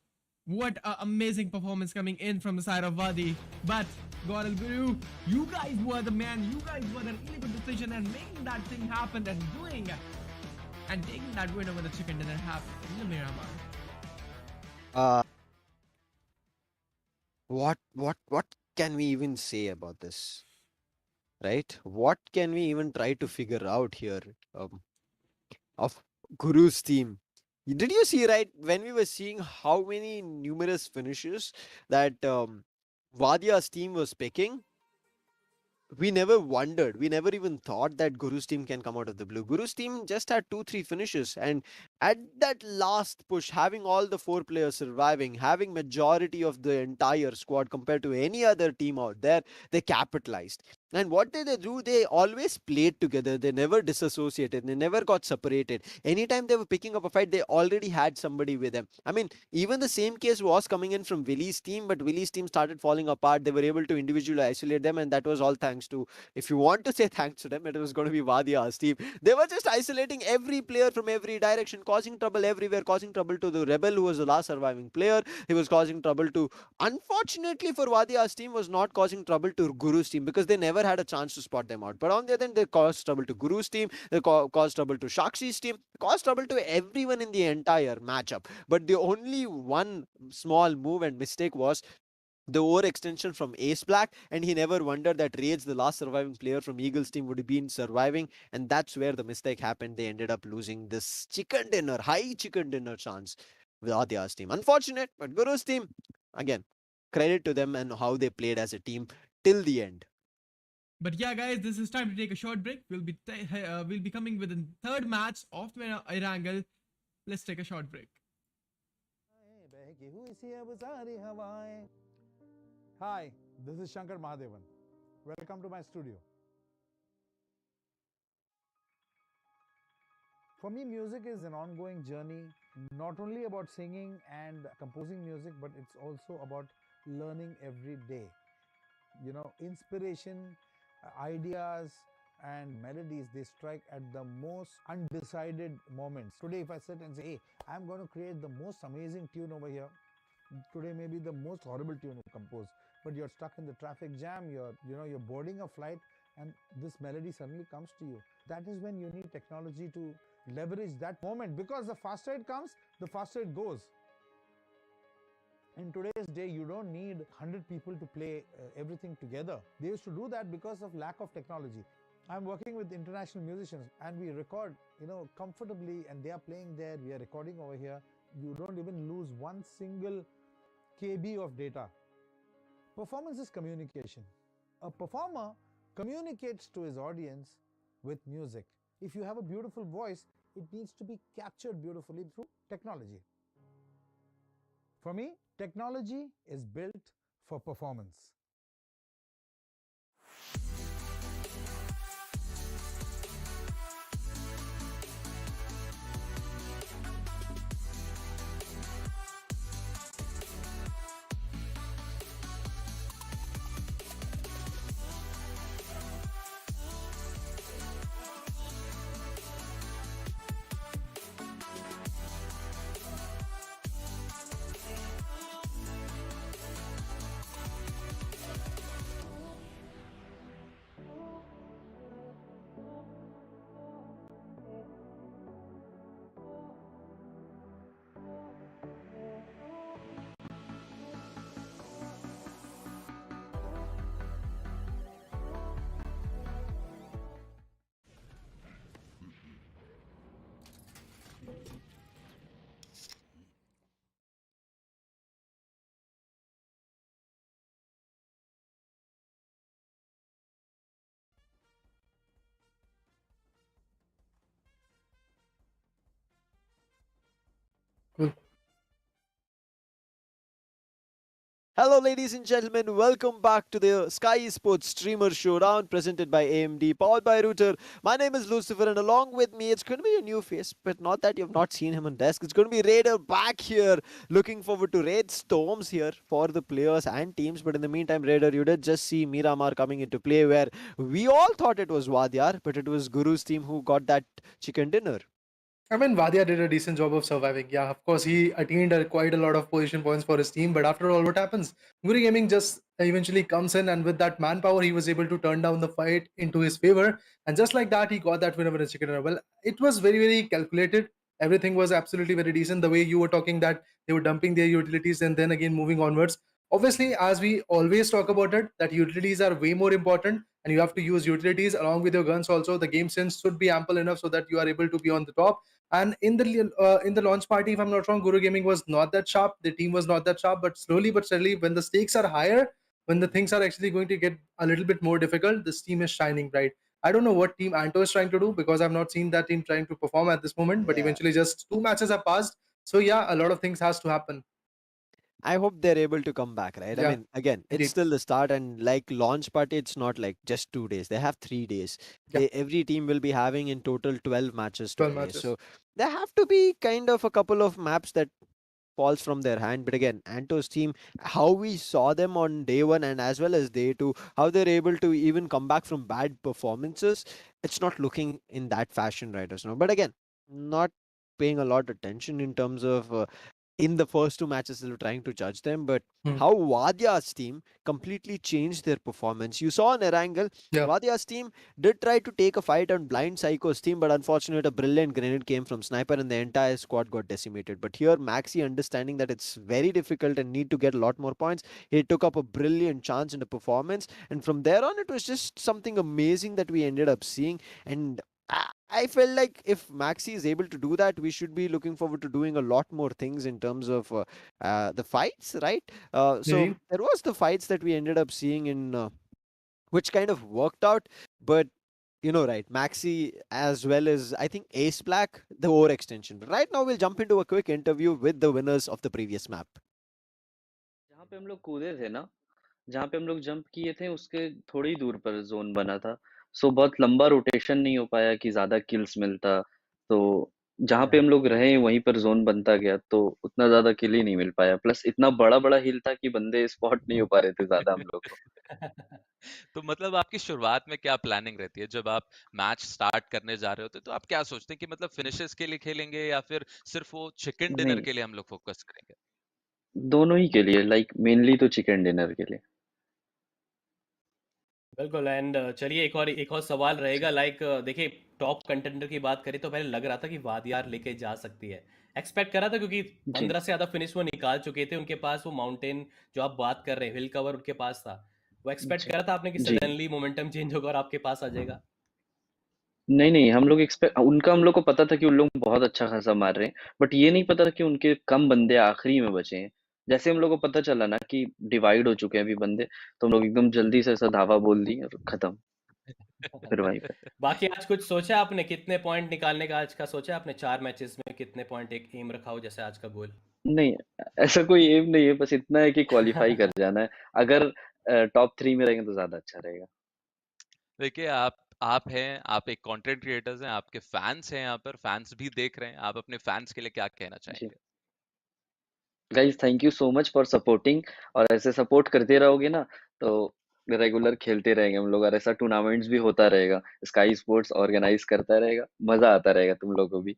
What an amazing performance coming in from the side of Vaadhi. But Godl Guru, you guys were the man. You guys were the really good decision and making that thing happen and doing and taking that win over the chicken dinner happen in the Miramar. What can we even say about this? Right? What can we even try to figure out here of Guru's team? Did you see, right, when we were seeing how many numerous finishes that Vaadhiyaar's team was picking? We never wondered, we never even thought that Guru's team can come out of the blue. Guru's team just had 2-3 finishes, and at that last push, having all the 4 players surviving, having majority of the entire squad compared to any other team out there, they capitalized. And what did they do? They always played together. They never disassociated. They never got separated. Anytime they were picking up a fight, they already had somebody with them. I mean, even the same case was coming in from Willy's team, but Willy's team started falling apart. They were able to individually isolate them, and that was all thanks to, if you want to say thanks to them, it was going to be Vaadhiyaar's team. They were just isolating every player from every direction, causing trouble everywhere, causing trouble to the Rebel, who was the last surviving player. He was causing trouble to, unfortunately for Vaadhiyaar's team, was not causing trouble to Guru's team because they never had a chance to spot them out. But on the other hand, they caused trouble to Guru's team, they caused trouble to Sharshee's team, caused trouble to everyone in the entire matchup. But the only one small move and mistake was the overextension from Ace Black, and he never wondered that Rage, the last surviving player from Eagles team, would have been surviving, and that's where the mistake happened. They ended up losing this chicken dinner, high chicken dinner chance with Vaadhiyaar's team. Unfortunate, but Guru's team, again, credit to them and how they played as a team till the end. But yeah, guys, this is time to take a short break. We'll be coming with the third match of the Irangle. Let's take a short break. Hi, this is Shankar Mahadevan. Welcome to my studio. For me, music is an ongoing journey, not only about singing and composing music, but it's also about learning every day. You know, inspiration, ideas, and melodies, they strike at the most undecided moments. Today, if I sit and say, hey, I'm going to create the most amazing tune over here, today may be the most horrible tune you compose, but you're stuck in the traffic jam, you're boarding a flight, and this melody suddenly comes to you. That is when you need technology to leverage that moment, because the faster it comes, the faster it goes. In today's day, you don't need 100 people to play everything together. They used to do that because of lack of technology. I'm working with international musicians, and we record, comfortably, and they are playing there, we are recording over here. You don't even lose one single KB of data. Performance is communication. A performer communicates to his audience with music. If you have a beautiful voice, it needs to be captured beautifully through technology. For me, technology is built for performance. Hello, ladies and gentlemen. Welcome back to the Skyesports Streamers Showdown presented by AMD, powered by Ruchir. My name is Lucifer, and along with me, it's going to be a new face, but not that you've not seen him on desk. It's going to be Raider back here. Looking forward to raid storms here for the players and teams. But in the meantime, Raider, you did just see Miramar coming into play, where we all thought it was Vaadhiyaar, but it was Guru's team who got that chicken dinner. I mean, Vaadhiyaar did a decent job of surviving. Yeah, of course, he attained quite a lot of position points for his team. But after all, what happens? Guri Gaming just eventually comes in, and with that manpower, he was able to turn down the fight into his favor. And just like that, he got that winner with a chicken dinner. Well, it was very, very calculated. Everything was absolutely very decent. The way you were talking that they were dumping their utilities and then again moving onwards. Obviously, as we always talk about it, that utilities are way more important, and you have to use utilities along with your guns also. The game sense should be ample enough so that you are able to be on the top. And in the launch party, if I'm not wrong, Guru Gaming was not that sharp. The team was not that sharp, but slowly but steadily, when the stakes are higher, when the things are actually going to get a little bit more difficult, this team is shining bright. I don't know what team Anto is trying to do, because I've not seen that team trying to perform at this moment. But Yeah. eventually, just 2 matches have passed. So yeah, a lot of things has to happen. I hope they're able to come back, right? I Yeah, mean, again, it's indeed. still the start, and like launch party, it's not like just 2 days. They have 3 days. Yeah. Every team will be having in total 12 matches to 12 play. matches. So there have to be kind of a couple of maps that falls from their hand. But again, Anto's team, how we saw them on day one and as well as day two, how they're able to even come back from bad performances, it's not looking in that fashion right as now. But again, not paying a lot of attention in terms of in the first 2 matches they were trying to judge them, but how Vaadhiyaar's team completely changed their performance. You saw on Erangel, Yeah. Vaadhiyaar's team did try to take a fight on Blind Psycho's team, but unfortunately a brilliant grenade came from Sniper and the entire squad got decimated. But here Maxi, understanding that it's very difficult and need to get a lot more points, he took up a brilliant chance in the performance, and from there on it was just something amazing that we ended up seeing. And I felt like if Maxi is able to do that, we should be looking forward to doing a lot more things in terms of the fights, right? So Indeed. there was the fights that we ended up seeing in which kind of worked out, but right, Maxi as well as I think Ace Black, the overextension. But right now we'll jump into a quick interview with the winners of the previous map. जहाँ पे हम लोग कूदे थे ना, जहाँ पे हम लोग जंप किए थे उसके थोड़ी ही दूर पर जोन बना था। सो बहुत लंबा रोटेशन नहीं हो पाया कि ज़्यादा किल्स मिलता। तो जहाँ पे हम लोग रहे वहीं पर जोन बनता गया, तो उतना ज़्यादा किल ही नहीं मिल पाया। प्लस इतना बड़ा-बड़ा हिल था कि बंदे स्पॉट नहीं हो पा रहे थे ज़्यादा हम लोग को। तो मतलब आपकी शुरुआत में क्या प्लानिंग रहती है जब आप मैच स्टार्ट करने जा रहे होते तो आप क्या सोचते हैं कि मतलब फिनिशेस के लिए खेलेंगे या फिर सिर्फ वो चिकन डिनर नहीं, के लिए हम लोग फोकस करेंगे? दोनों ही के लिए, लाइक मेनली तो चिकन डिनर के लिए। बिल्कुल। एंड चलिए एक और सवाल रहेगा। लाइक देखिए, टॉप कंटेंडर की बात करें तो पहले लग रहा था कि वादियार लेके जा सकती है, एक्सपेक्ट करा था, क्योंकि जी। 15 से ज्यादा फिनिश वो निकाल चुके थे। उनके पास वो माउंटेन जो आप बात कर रहे हैं, हिल कवर उनके पास था। वो एक्सपेक्ट जी। करा था आपने कि जी। सडनली मोमेंटम चेंज होगा और आपके पास आ जाएगा? नहीं, हम लोग हम लोग को पता था कि उन लोग बहुत अच्छा खासा मार रहे हैं, बट ये नहीं पता था कि उनके कम बंदे आखिरी में बचे हैं। जैसे हम लोग को पता चला ना कि डिवाइड हो चुके हैं अभी बंदे, तो हम लोग एकदम जल्दी से ऐसा धावा बोल दिए और खत्म। फिर वहीं पे। बाकी आज कुछ सोचा आपने, कितने पॉइंट निकालने का आज का सोचा आपने? 4 मैचेस में कितने पॉइंट एक एम रखा हो जैसे आज का गोल? नहीं, ऐसा कोई एम नहीं है, बस इतना है कि क्वालिफाई कर जाना है। अगर टॉप 3 में रहेंगे तो ज़्यादा अच्छा रहेगा। देखिए आप हैं, आप एक कंटेंट क्रिएटर्स हैं, आपके फैंस हैं, यहाँ पर फैंस भी देख रहे हैं। आप अपने फैंस के लिए क्या कहना जी। चाहेंगे? Guys thank you so much for supporting, और ऐसे सपोर्ट करते रहोगे ना तो रेगुलर खेलते रहेंगे हम लोग, और ऐसा टूर्नामेंट्स भी होता रहेगा, स्काई स्पोर्ट्स ऑर्गेनाइज करता रहेगा, मजा आता रहेगा तुम लोगों को भी।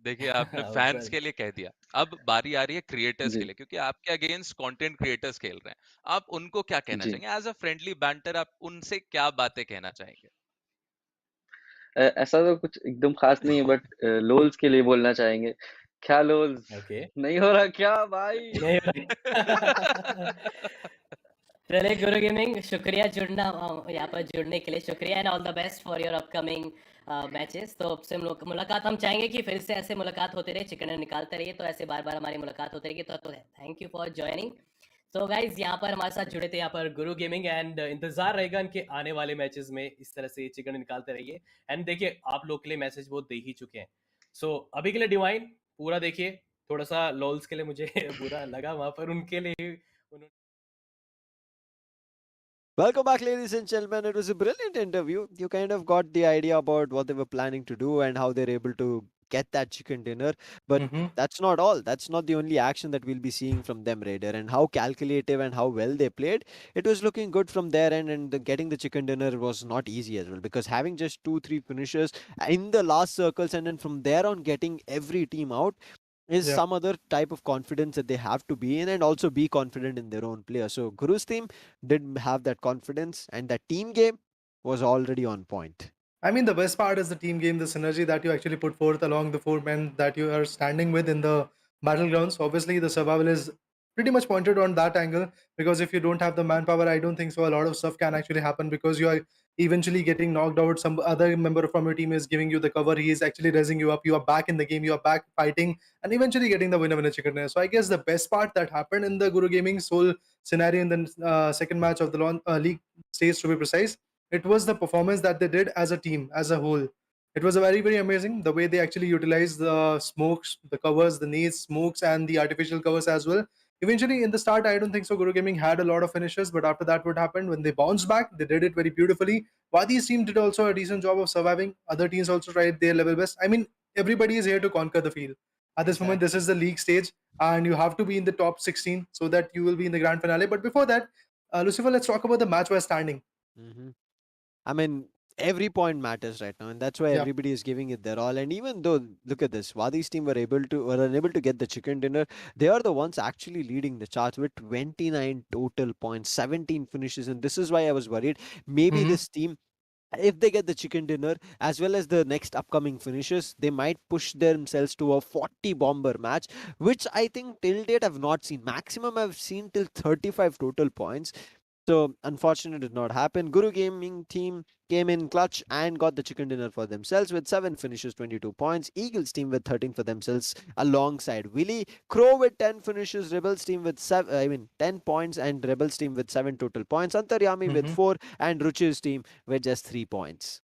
देखिए आपने फैंस वेल, के लिए कह दिया, अब बारी आ रही है क्रिएटर्स जी। के लिए, क्योंकि आपके अगेंस्ट कंटेंट क्रिएटर्स खेल रहे हैं। आप उनको क्या कहना जी। चाहेंगे? एज अ फ्रेंडली बैंटर आप उनसे क्या बातें कहना चाहेंगे? ऐसा तो कुछ एकदम खास नहीं है, बट लोल्स के लिए बोलना चाहेंगे, क्या लोल्स ओके। नहीं हो रहा क्या भाई? नहीं हो रहा। चलिए गुरु गेमिंग, शुक्रिया जुड़ना, यहाँ पर जुड़ने के लिए शुक्रिया, and all the best for your upcoming matches. तो आपसे मुलाकात हम चाहेंगे कि फिर से ऐसे मुलाकात होते रहे, चिकन निकालते रहिए, तो ऐसे बार बार हमारी मुलाकात होती रहेगी। तो थैंक यू फॉर ज्वाइनिंग। तो गाइज यहाँ पर हमारे साथ जुड़े थे यहाँ पर गुरु गेमिंग, एंड इंतजार रहेगा इनके आने वाले मैचेस में, इस तरह से चिकन निकालते रहिए। एंड देखिए, आप लोग के लिए मैसेज वो दे ही चुके हैं। सो अभी के लिए डिवाइन पूरा देखिए, थोड़ा सा लॉल्स के लिए मुझे बुरा लगा वहां पर, उनके लिए उन्होंने Welcome back, ladies and gentlemen. It was a brilliant interview. You kind of got the idea about what they were planning to do and how they're able to get that chicken dinner. But Mm-hmm. that's not all. That's not the only action that we'll be seeing from them, Raider. And how calculative and how well they played. It was looking good from their end, and getting the chicken dinner was not easy as well, because having just 2, 3 finishers in the last circles and then from there on getting every team out is Yeah. some other type of confidence that they have to be in, and also be confident in their own player. So Guru's team did have that confidence, and that team game was already on point. I mean, the best part is the team game, the synergy that you actually put forth along the four men that you are standing with in the battlegrounds. Obviously, the survival is pretty much pointed on that angle, because if you don't have the manpower, I don't think so. A lot of stuff can actually happen because you are eventually getting knocked out. Some other member from your team is giving you the cover. He is actually raising you up. You are back in the game. You are back fighting and eventually getting the winner chicken dinner. So I guess the best part that happened in the Guru Gaming Soul scenario in the second match of the league stage, to be precise, it was the performance that they did as a team, as a whole. It was a very, very amazing the way they actually utilized the smokes, the covers, the nades, smokes, and the artificial covers as well. Eventually, in the start, I don't think so. Guru Gaming had a lot of finishes, but after that, what happened when they bounced back? They did it very beautifully. Vadi's team did also a decent job of surviving. Other teams also tried their level best. I mean, everybody is here to conquer the field. At this moment, this Exactly. is the league stage, and you have to be in the top 16 so that you will be in the grand finale. But before that, Lucifer, let's talk about the match by standing. Hmm. I mean, every point matters right now, and that's why Yeah. everybody is giving it their all. And even though, look at this, Wadi's team were unable to get the chicken dinner, they are the ones actually leading the charts with 29 total points, 17 finishes, and this is why I was worried. Maybe Mm-hmm. this team, if they get the chicken dinner as well as the next upcoming finishes, they might push themselves to a 40 bomber match, which I think till date I've not seen. Maximum I've seen till 35 total points. So unfortunately, it did not happen. Guru Gaming team came in clutch and got the chicken dinner for themselves with 7 finishes, 22 points. Eagles team with 13 for themselves alongside Willy. Crow with 10 finishes. Rebels team with 10 points, and Rebels team with 7 total points. Antaryami with Mm-hmm. 4, and Ruchir's team with just 3 points.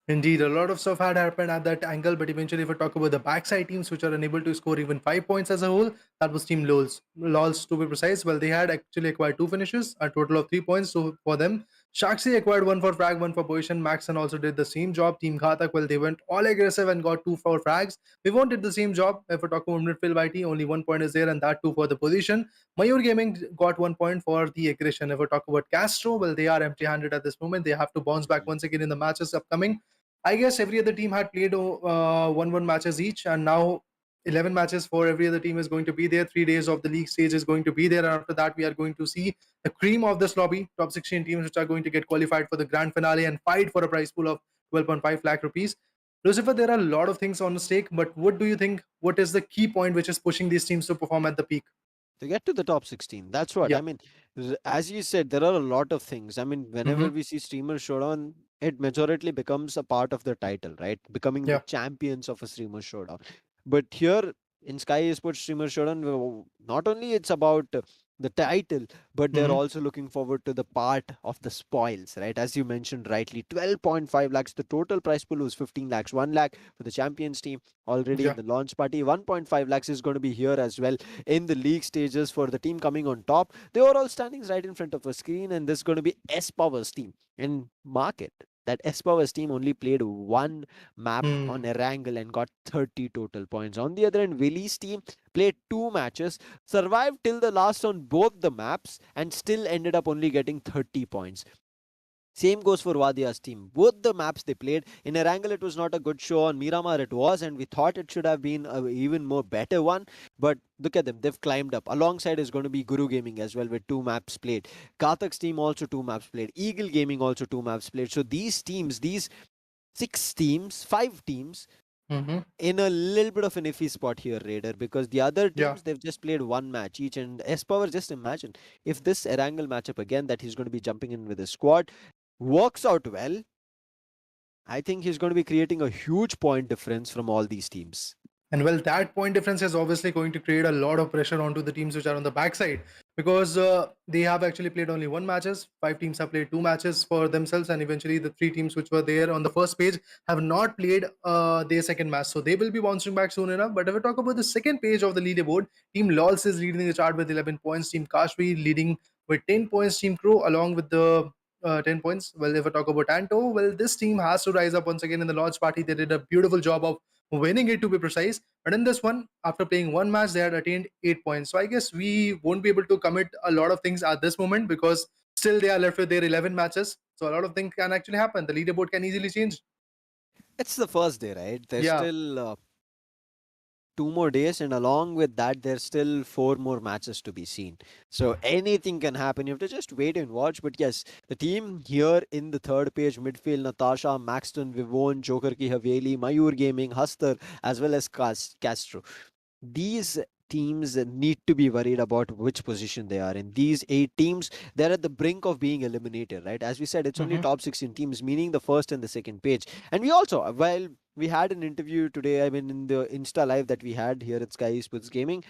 Indeed, a lot of stuff had happened at that angle, but eventually, if we talk about the backside teams which are unable to score even 5 points as a whole, that was Team Lolz. Lolz, to be precise, well, they had actually acquired two finishes, a total of 3 points so for them. Sharkshee acquired one for frag, one for position. Maxtern also did the same job. Team Ghatak, well, they went all aggressive and got two for frags. Vivone did the same job. If we talk about Midfail YT, only 1 point is there, and that too for the position. Mayur Gaming got 1 point for the aggression. If we talk about Castro, well, they are empty handed at this moment. They have to bounce back once again in the matches upcoming. I guess every other team had played 1-1 matches each, and now 11 matches for every other team is going to be there. 3 days of the league stage is going to be there. And after that, we are going to see the cream of this lobby, top 16 teams which are going to get qualified for the grand finale and fight for a prize pool of 12.5 lakh rupees. Lucifer, there are a lot of things on the stake, but what do you think? What is the key point which is pushing these teams to perform at the peak? To get to the top 16, that's what Yeah. I mean. As you said, there are a lot of things. I mean, Mm-hmm. whenever we see Streamer Showdown, it majorly becomes a part of the title, right? Becoming the Yeah. champions of a Streamer Showdown. But here in Skyesports Streamer Showdown, not only it's about the title, but they're Mm-hmm. also looking forward to the part of the spoils, right? As you mentioned rightly, 12.5 lakhs. The total prize pool was 15 lakhs, 1 lakh for the champions team already in Yeah. the launch party. 1.5 lakhs is going to be here as well in the league stages for the team coming on top. They were all standing right in front of a screen, and this is going to be S Power's team. And mark it, that S Power's team only played one map on Mm. Erangel and got 30 total points. On the other end, Willy's team played two matches, survived till the last on both the maps, and still ended up only getting 30 points. Same goes for Vaadhiyaar's team. Both the maps they played in Erangel, it was not a good show. On Miramar, it was, and we thought it should have been a even more better one. But look at them; they've climbed up. Alongside is going to be Guru Gaming as well, with two maps played. Ghatak's team also two maps played. Eagle Gaming also two maps played. So these teams, these six teams, five teams, Mm-hmm. in a little bit of an iffy spot here, Raider, because the other Yeah. teams they've just played one match each. And S Power, just imagine if this Erangel matchup again that he's going to be jumping in with his squad works out well, I think he's going to be creating a huge point difference from all these teams. And well, that point difference is obviously going to create a lot of pressure onto the teams which are on the backside, because they have actually played only one matches. Five teams have played two matches for themselves, and eventually the three teams which were there on the first page have not played their second match. So they will be bouncing back soon enough. But if we talk about the second page of the leaderboard, Team Lolz is leading the chart with 11 points. Team Kashmir leading with 10 points. Team Crow along with the 10 points. Well, if I talk about Anto, well, this team has to rise up once again in the launch party. They did a beautiful job of winning it, to be precise. But in this one, after playing one match, they had attained 8 points. So I guess we won't be able to commit a lot of things at this moment because still they are left with their 11 matches. So a lot of things can actually happen. The leaderboard can easily change. It's the first day, right? There's Yeah. still 2 more days, and along with that, there's still 4 more matches to be seen. So anything can happen. You have to just wait and watch. But yes, the team here in the third page, Midfail, Natasha, Maxtern, Vivone, Joker Ki Haveli, Mayur Gaming, Hastar, as well as Castro. These teams need to be worried about which position they are in. These 8 teams, they're at the brink of being eliminated, right? As we said, it's only top 16 teams, meaning the first and the second page. And we also, while we had an interview today, I mean, in the Insta live that we had here at Skyesports Gaming,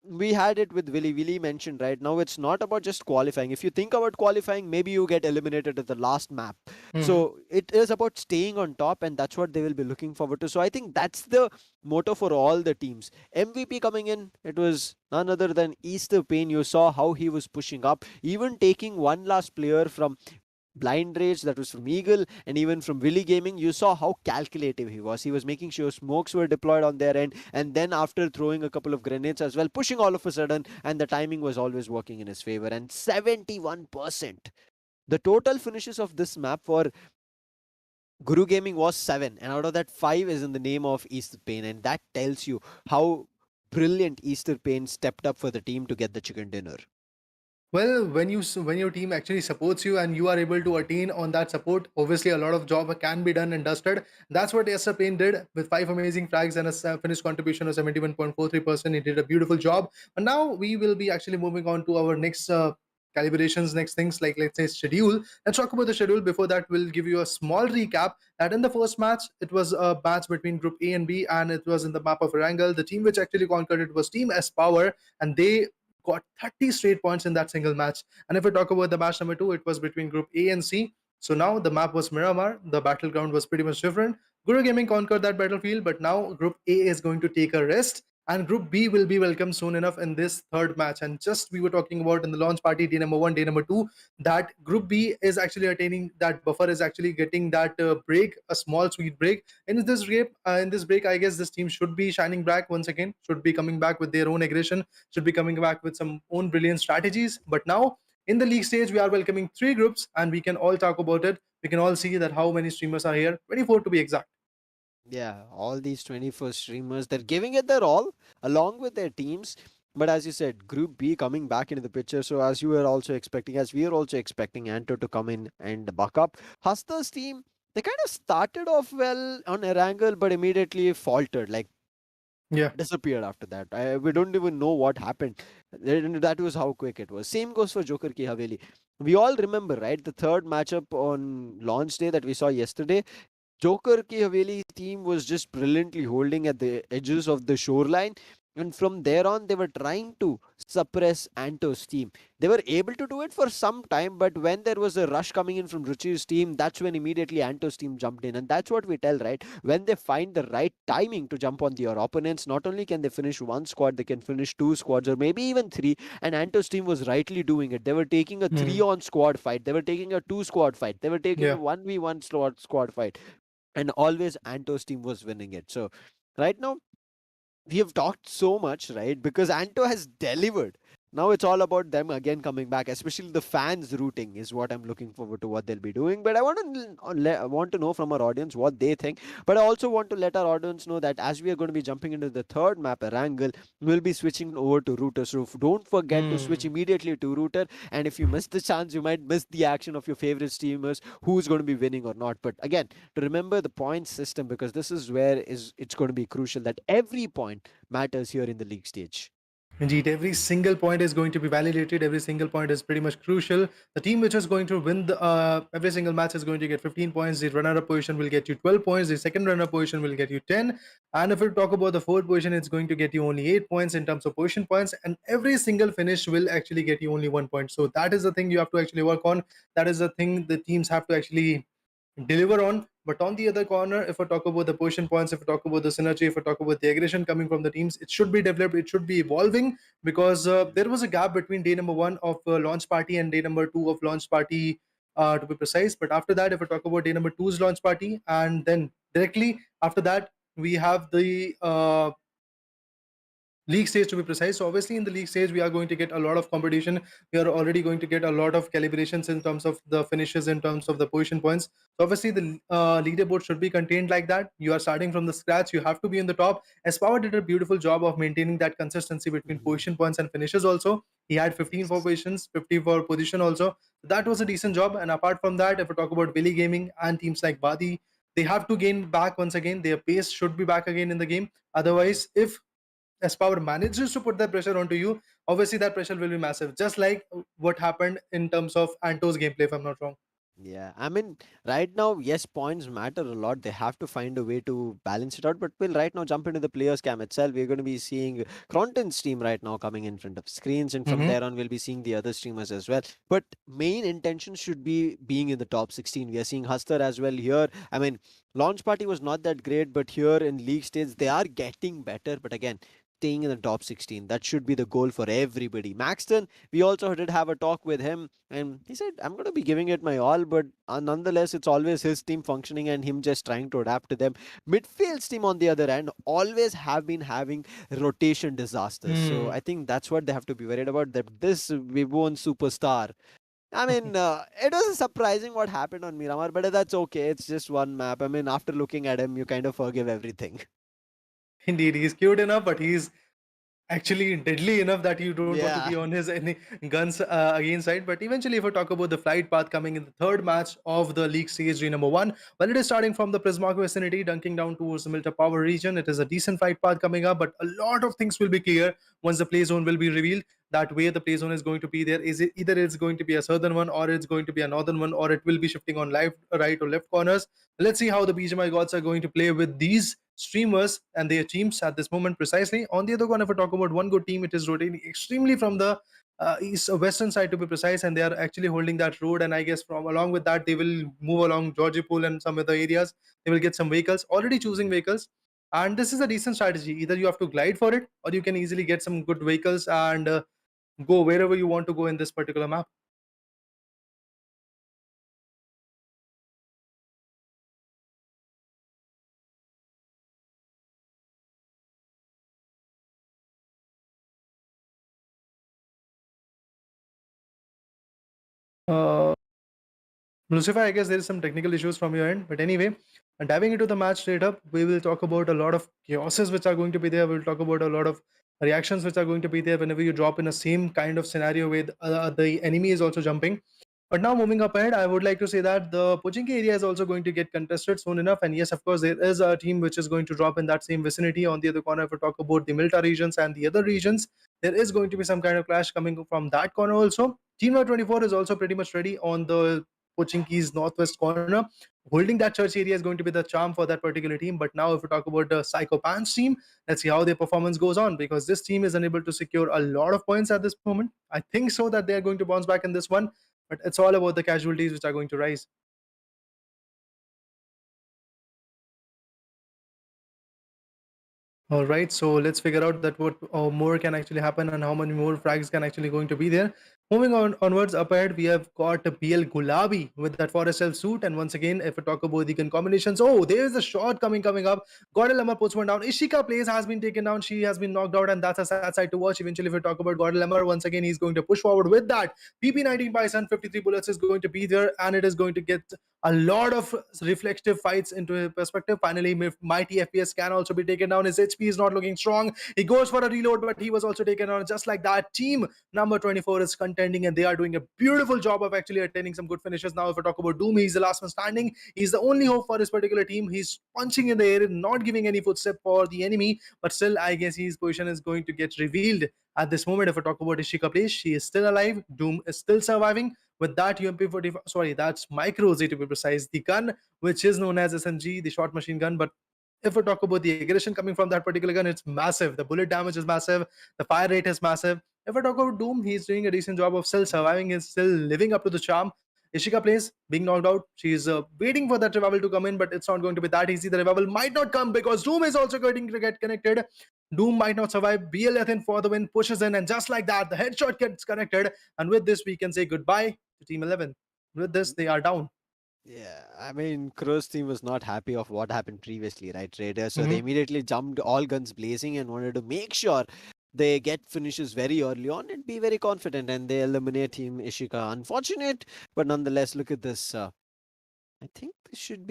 we had it with Willy. Willy mentioned, right now it's not about just qualifying. If you think about qualifying, maybe you get eliminated at the last map. So it is about staying on top, and that's what they will be looking forward to. So I think that's the motto for all the teams. MVP coming in, it was none other than Easter Payne. You saw how he was pushing up, even taking one last player from Blind Rage, that was from Eagle, and even from Willy Gaming. You saw how calculative he was. He was making sure smokes were deployed on their end, and then after throwing a couple of grenades as well, pushing all of a sudden, and the timing was always working in his favor. And 71%. The total finishes of this map for Guru Gaming was 7, and out of that 5 is in the name of Easter Payne, and that tells you how brilliant Easter Payne stepped up for the team to get the chicken dinner. Well, when your team actually supports you and you are able to attain on that support, obviously a lot of job can be done and dusted. That's what Esther Payne did with 5 amazing frags and a finished contribution of 71.43%. He did a beautiful job. And now we will be actually moving on to our next calibrations, next things like, let's say, schedule. Let's talk about the schedule. Before that, we'll give you a small recap that in the first match, it was a match between Group A and B, and it was in the map of Erangel. The team which actually conquered it was Team Spower, and they got 30 straight points in that single match. And if we talk about the match number 2, it was between Group A and C. So now the map was Miramar. The battleground was pretty much different. Guru Gaming conquered that battlefield, but now Group A is going to take a rest, and Group B will be welcome soon enough in this third match. And just we were talking about in the launch party, day number 1, day number 2, that Group B is actually attaining that buffer, is actually getting that break, a small sweet break. In this break, I guess this team should be shining back once again, should be coming back with their own aggression, should be coming back with some own brilliant strategies. But now in the league stage, we are welcoming 3 groups, and we can all talk about it. We can all see that how many streamers are here, 24 to be exact. Yeah, all these 21st streamers, they're giving it their all along with their teams. But as you said, Group B coming back into the picture. So as we are also expecting Anto to come in and buck up. Hastar's team, they kind of started off well on Erangel, but immediately faltered, like disappeared after that. We don't even know what happened. That was how quick it was. Same goes for Joker Ki Haveli. We all remember, right? The third matchup on launch day that we saw yesterday. Joker Ki Haveli team was just brilliantly holding at the edges of the shoreline, and from there on they were trying to suppress Anto's team. They were able to do it for some time, but when there was a rush coming in from Ruchir's team, that's when immediately Anto's team jumped in. And that's what we tell, right? When they find the right timing to jump on their opponents, not only can they finish one squad, they can finish 2 squads or maybe even 3. And Anto's team was rightly doing it. They were taking a 3-on squad fight, they were taking a 2-squad fight, they were taking a 1v1 squad fight, and always Anto's team was winning it. So right now we have talked so much, right? Because Anto has delivered. Now it's all about them again coming back, especially the fans rooting is what I'm looking forward to what they'll be doing. But I want to know from our audience what they think. But I also want to let our audience know that as we are going to be jumping into the third map, Erangel, we'll be switching over to Router. So don't forget to switch immediately to Router. And if you miss the chance, you might miss the action of your favorite streamers, who's going to be winning or not. But again, to remember the point system, because this is where it's going to be crucial, that every point matters here in the league stage. Indeed, every single point is going to be validated. Every single point is pretty much crucial. The team which is going to win every single match is going to get 15 points. The runner-up position will get you 12 points. The second runner-up position will get you 10. And if we talk about the fourth position, it's going to get you only 8 points in terms of position points. And every single finish will actually get you only 1 point. So that is the thing you have to actually work on. That is the thing the teams have to actually deliver on. But on the other corner, if I talk about the position points, if I talk about the synergy, if I talk about the aggression coming from the teams, it should be developed, it should be evolving, because there was a gap between day number 1 of launch party and day number 2 of launch party, to be precise. But after that, if I talk about day number 2's launch party, and then directly after that, we have the league stage, to be precise. So obviously in the league stage, we are going to get a lot of competition. We are already going to get a lot of calibrations in terms of the finishes, in terms of the position points. So obviously the leaderboard should be contained like that. You are starting from the scratch, you have to be in the top. As Power did a beautiful job of maintaining that consistency between position points and finishes also. He had 15 for positions, 50 for position also. That was a decent job. And apart from that, if we talk about Willy Gaming and teams like Vaadhiyaar, they have to gain back once again. Their pace should be back again in the game. Otherwise, if Power manages to put that pressure onto you, obviously that pressure will be massive. Just like what happened in terms of Anto's gameplay, if I'm not wrong. Yeah, I mean, right now, yes, points matter a lot. They have to find a way to balance it out. But we'll right now jump into the players cam itself. We're going to be seeing Kronten's team right now coming in front of screens, and from there on, we'll be seeing the other streamers as well. But main intention should be being in the top 16. We are seeing Hastar as well here. I mean, launch party was not that great, but here in league stage, they are getting better. But again, staying in the top 16, that should be the goal for everybody. Maxtern, we also did have a talk with him, and he said, I'm going to be giving it my all, but nonetheless, it's always his team functioning and him just trying to adapt to them. Midfail's team, on the other hand, always have been having rotation disasters. So I think that's what they have to be worried about, that this Vivone superstar. I mean, it was surprising what happened on Miramar, but that's okay. It's just one map. I mean, after looking at him, you kind of forgive everything. Indeed, he's cute enough, but he's actually deadly enough that you don't want to Yeah. be on his any guns against side. But eventually, if we talk about the flight path coming in the third match of the league stage day number 1, well, it is starting from the Prismark vicinity, dunking down towards the Milta Power region. It is a decent flight path coming up, but a lot of things will be clear once the play zone will be revealed. That way, the play zone is going to be there. Is it either it's going to be a southern one, or it's going to be a northern one, or it will be shifting on left, right, or left corners. Let's see how the BGMI gods are going to play with these streamers and their teams at this moment precisely. On the other corner, if we talk about one good team, it is rotating extremely from the east western side, to be precise, and they are actually holding that road. And I guess from along with that, they will move along Georgiepool and some other areas. They will get some vehicles, already choosing vehicles. And this is a decent strategy. Either you have to glide for it, or you can easily get some good vehicles and go wherever you want to go in this particular map. Uh, Lucifer, I guess there is some technical issues from your end, but anyway, diving into the match straight up, we will talk about a lot of chaoses which are going to be there. We'll talk about a lot of reactions which are going to be there whenever you drop in a same kind of scenario where the enemy is also jumping. But now moving up ahead, I would like to say that the Pochinki area is also going to get contested soon enough. And yes, of course, there is a team which is going to drop in that same vicinity. On the other corner, if we talk about the Milta regions and the other regions, there is going to be some kind of clash coming from that corner also. Team number 24 is also pretty much ready on the Pochinki's northwest corner. Holding that church area is going to be the charm for that particular team. But now, if we talk about the Psycho Pants team, let's see how their performance goes on, because this team is unable to secure a lot of points at this moment. I think so that they are going to bounce back in this one, but it's all about the casualties which are going to rise. All right, so let's figure out that what more can actually happen and how many more frags can actually going to be there. Moving on onwards up ahead, we have got BL Gulabi with that forest elf suit. And once again, if we talk about the gun combinations, oh, there is a shot coming up. Godl Rebel puts one down. Ishika plays has been taken down. She has been knocked out, and that's a sad sight to watch. Eventually, if we talk about Godl Rebel, once again, he's going to push forward with that. PP19 Bison, 53 bullets is going to be there, and it is going to get a lot of reflective fights into perspective. Finally, mighty FPS can also be taken down. His HP is not looking strong. He goes for a reload, but he was also taken down. Just like that, team number 24 is contending, and they are doing a beautiful job of actually attaining some good finishes. Now, if we talk about Doom, he's the last one standing. He's the only hope for this particular team. He's punching in the air, not giving any footstep for the enemy, but still, I guess his position is going to get revealed at this moment. If we talk about Ishika plays, she is still alive. Doom is still surviving. With that UMP45, sorry, that's Micro Z to be precise, the gun which is known as SMG, the short machine gun. But if we talk about the aggression coming from that particular gun, it's massive. The bullet damage is massive. The fire rate is massive. If I talk about Doom, he's doing a decent job of still surviving. He's still living up to the charm. Ishika plays, being knocked out. She's waiting for that revival to come in, but it's not going to be that easy. The revival might not come because Doom is also going to get connected. Doom might not survive. BL for the win, pushes in, and just like that, the headshot gets connected. And with this, we can say goodbye to Team 11. With this, they are down. Yeah, I mean, Crow's team was not happy of what happened previously, right, Raider? So Mhm. they immediately jumped all guns blazing and wanted to make sure they get finishes very early on and be very confident, and they eliminate Team Ishika. Unfortunate, but nonetheless, look at this. I think this should be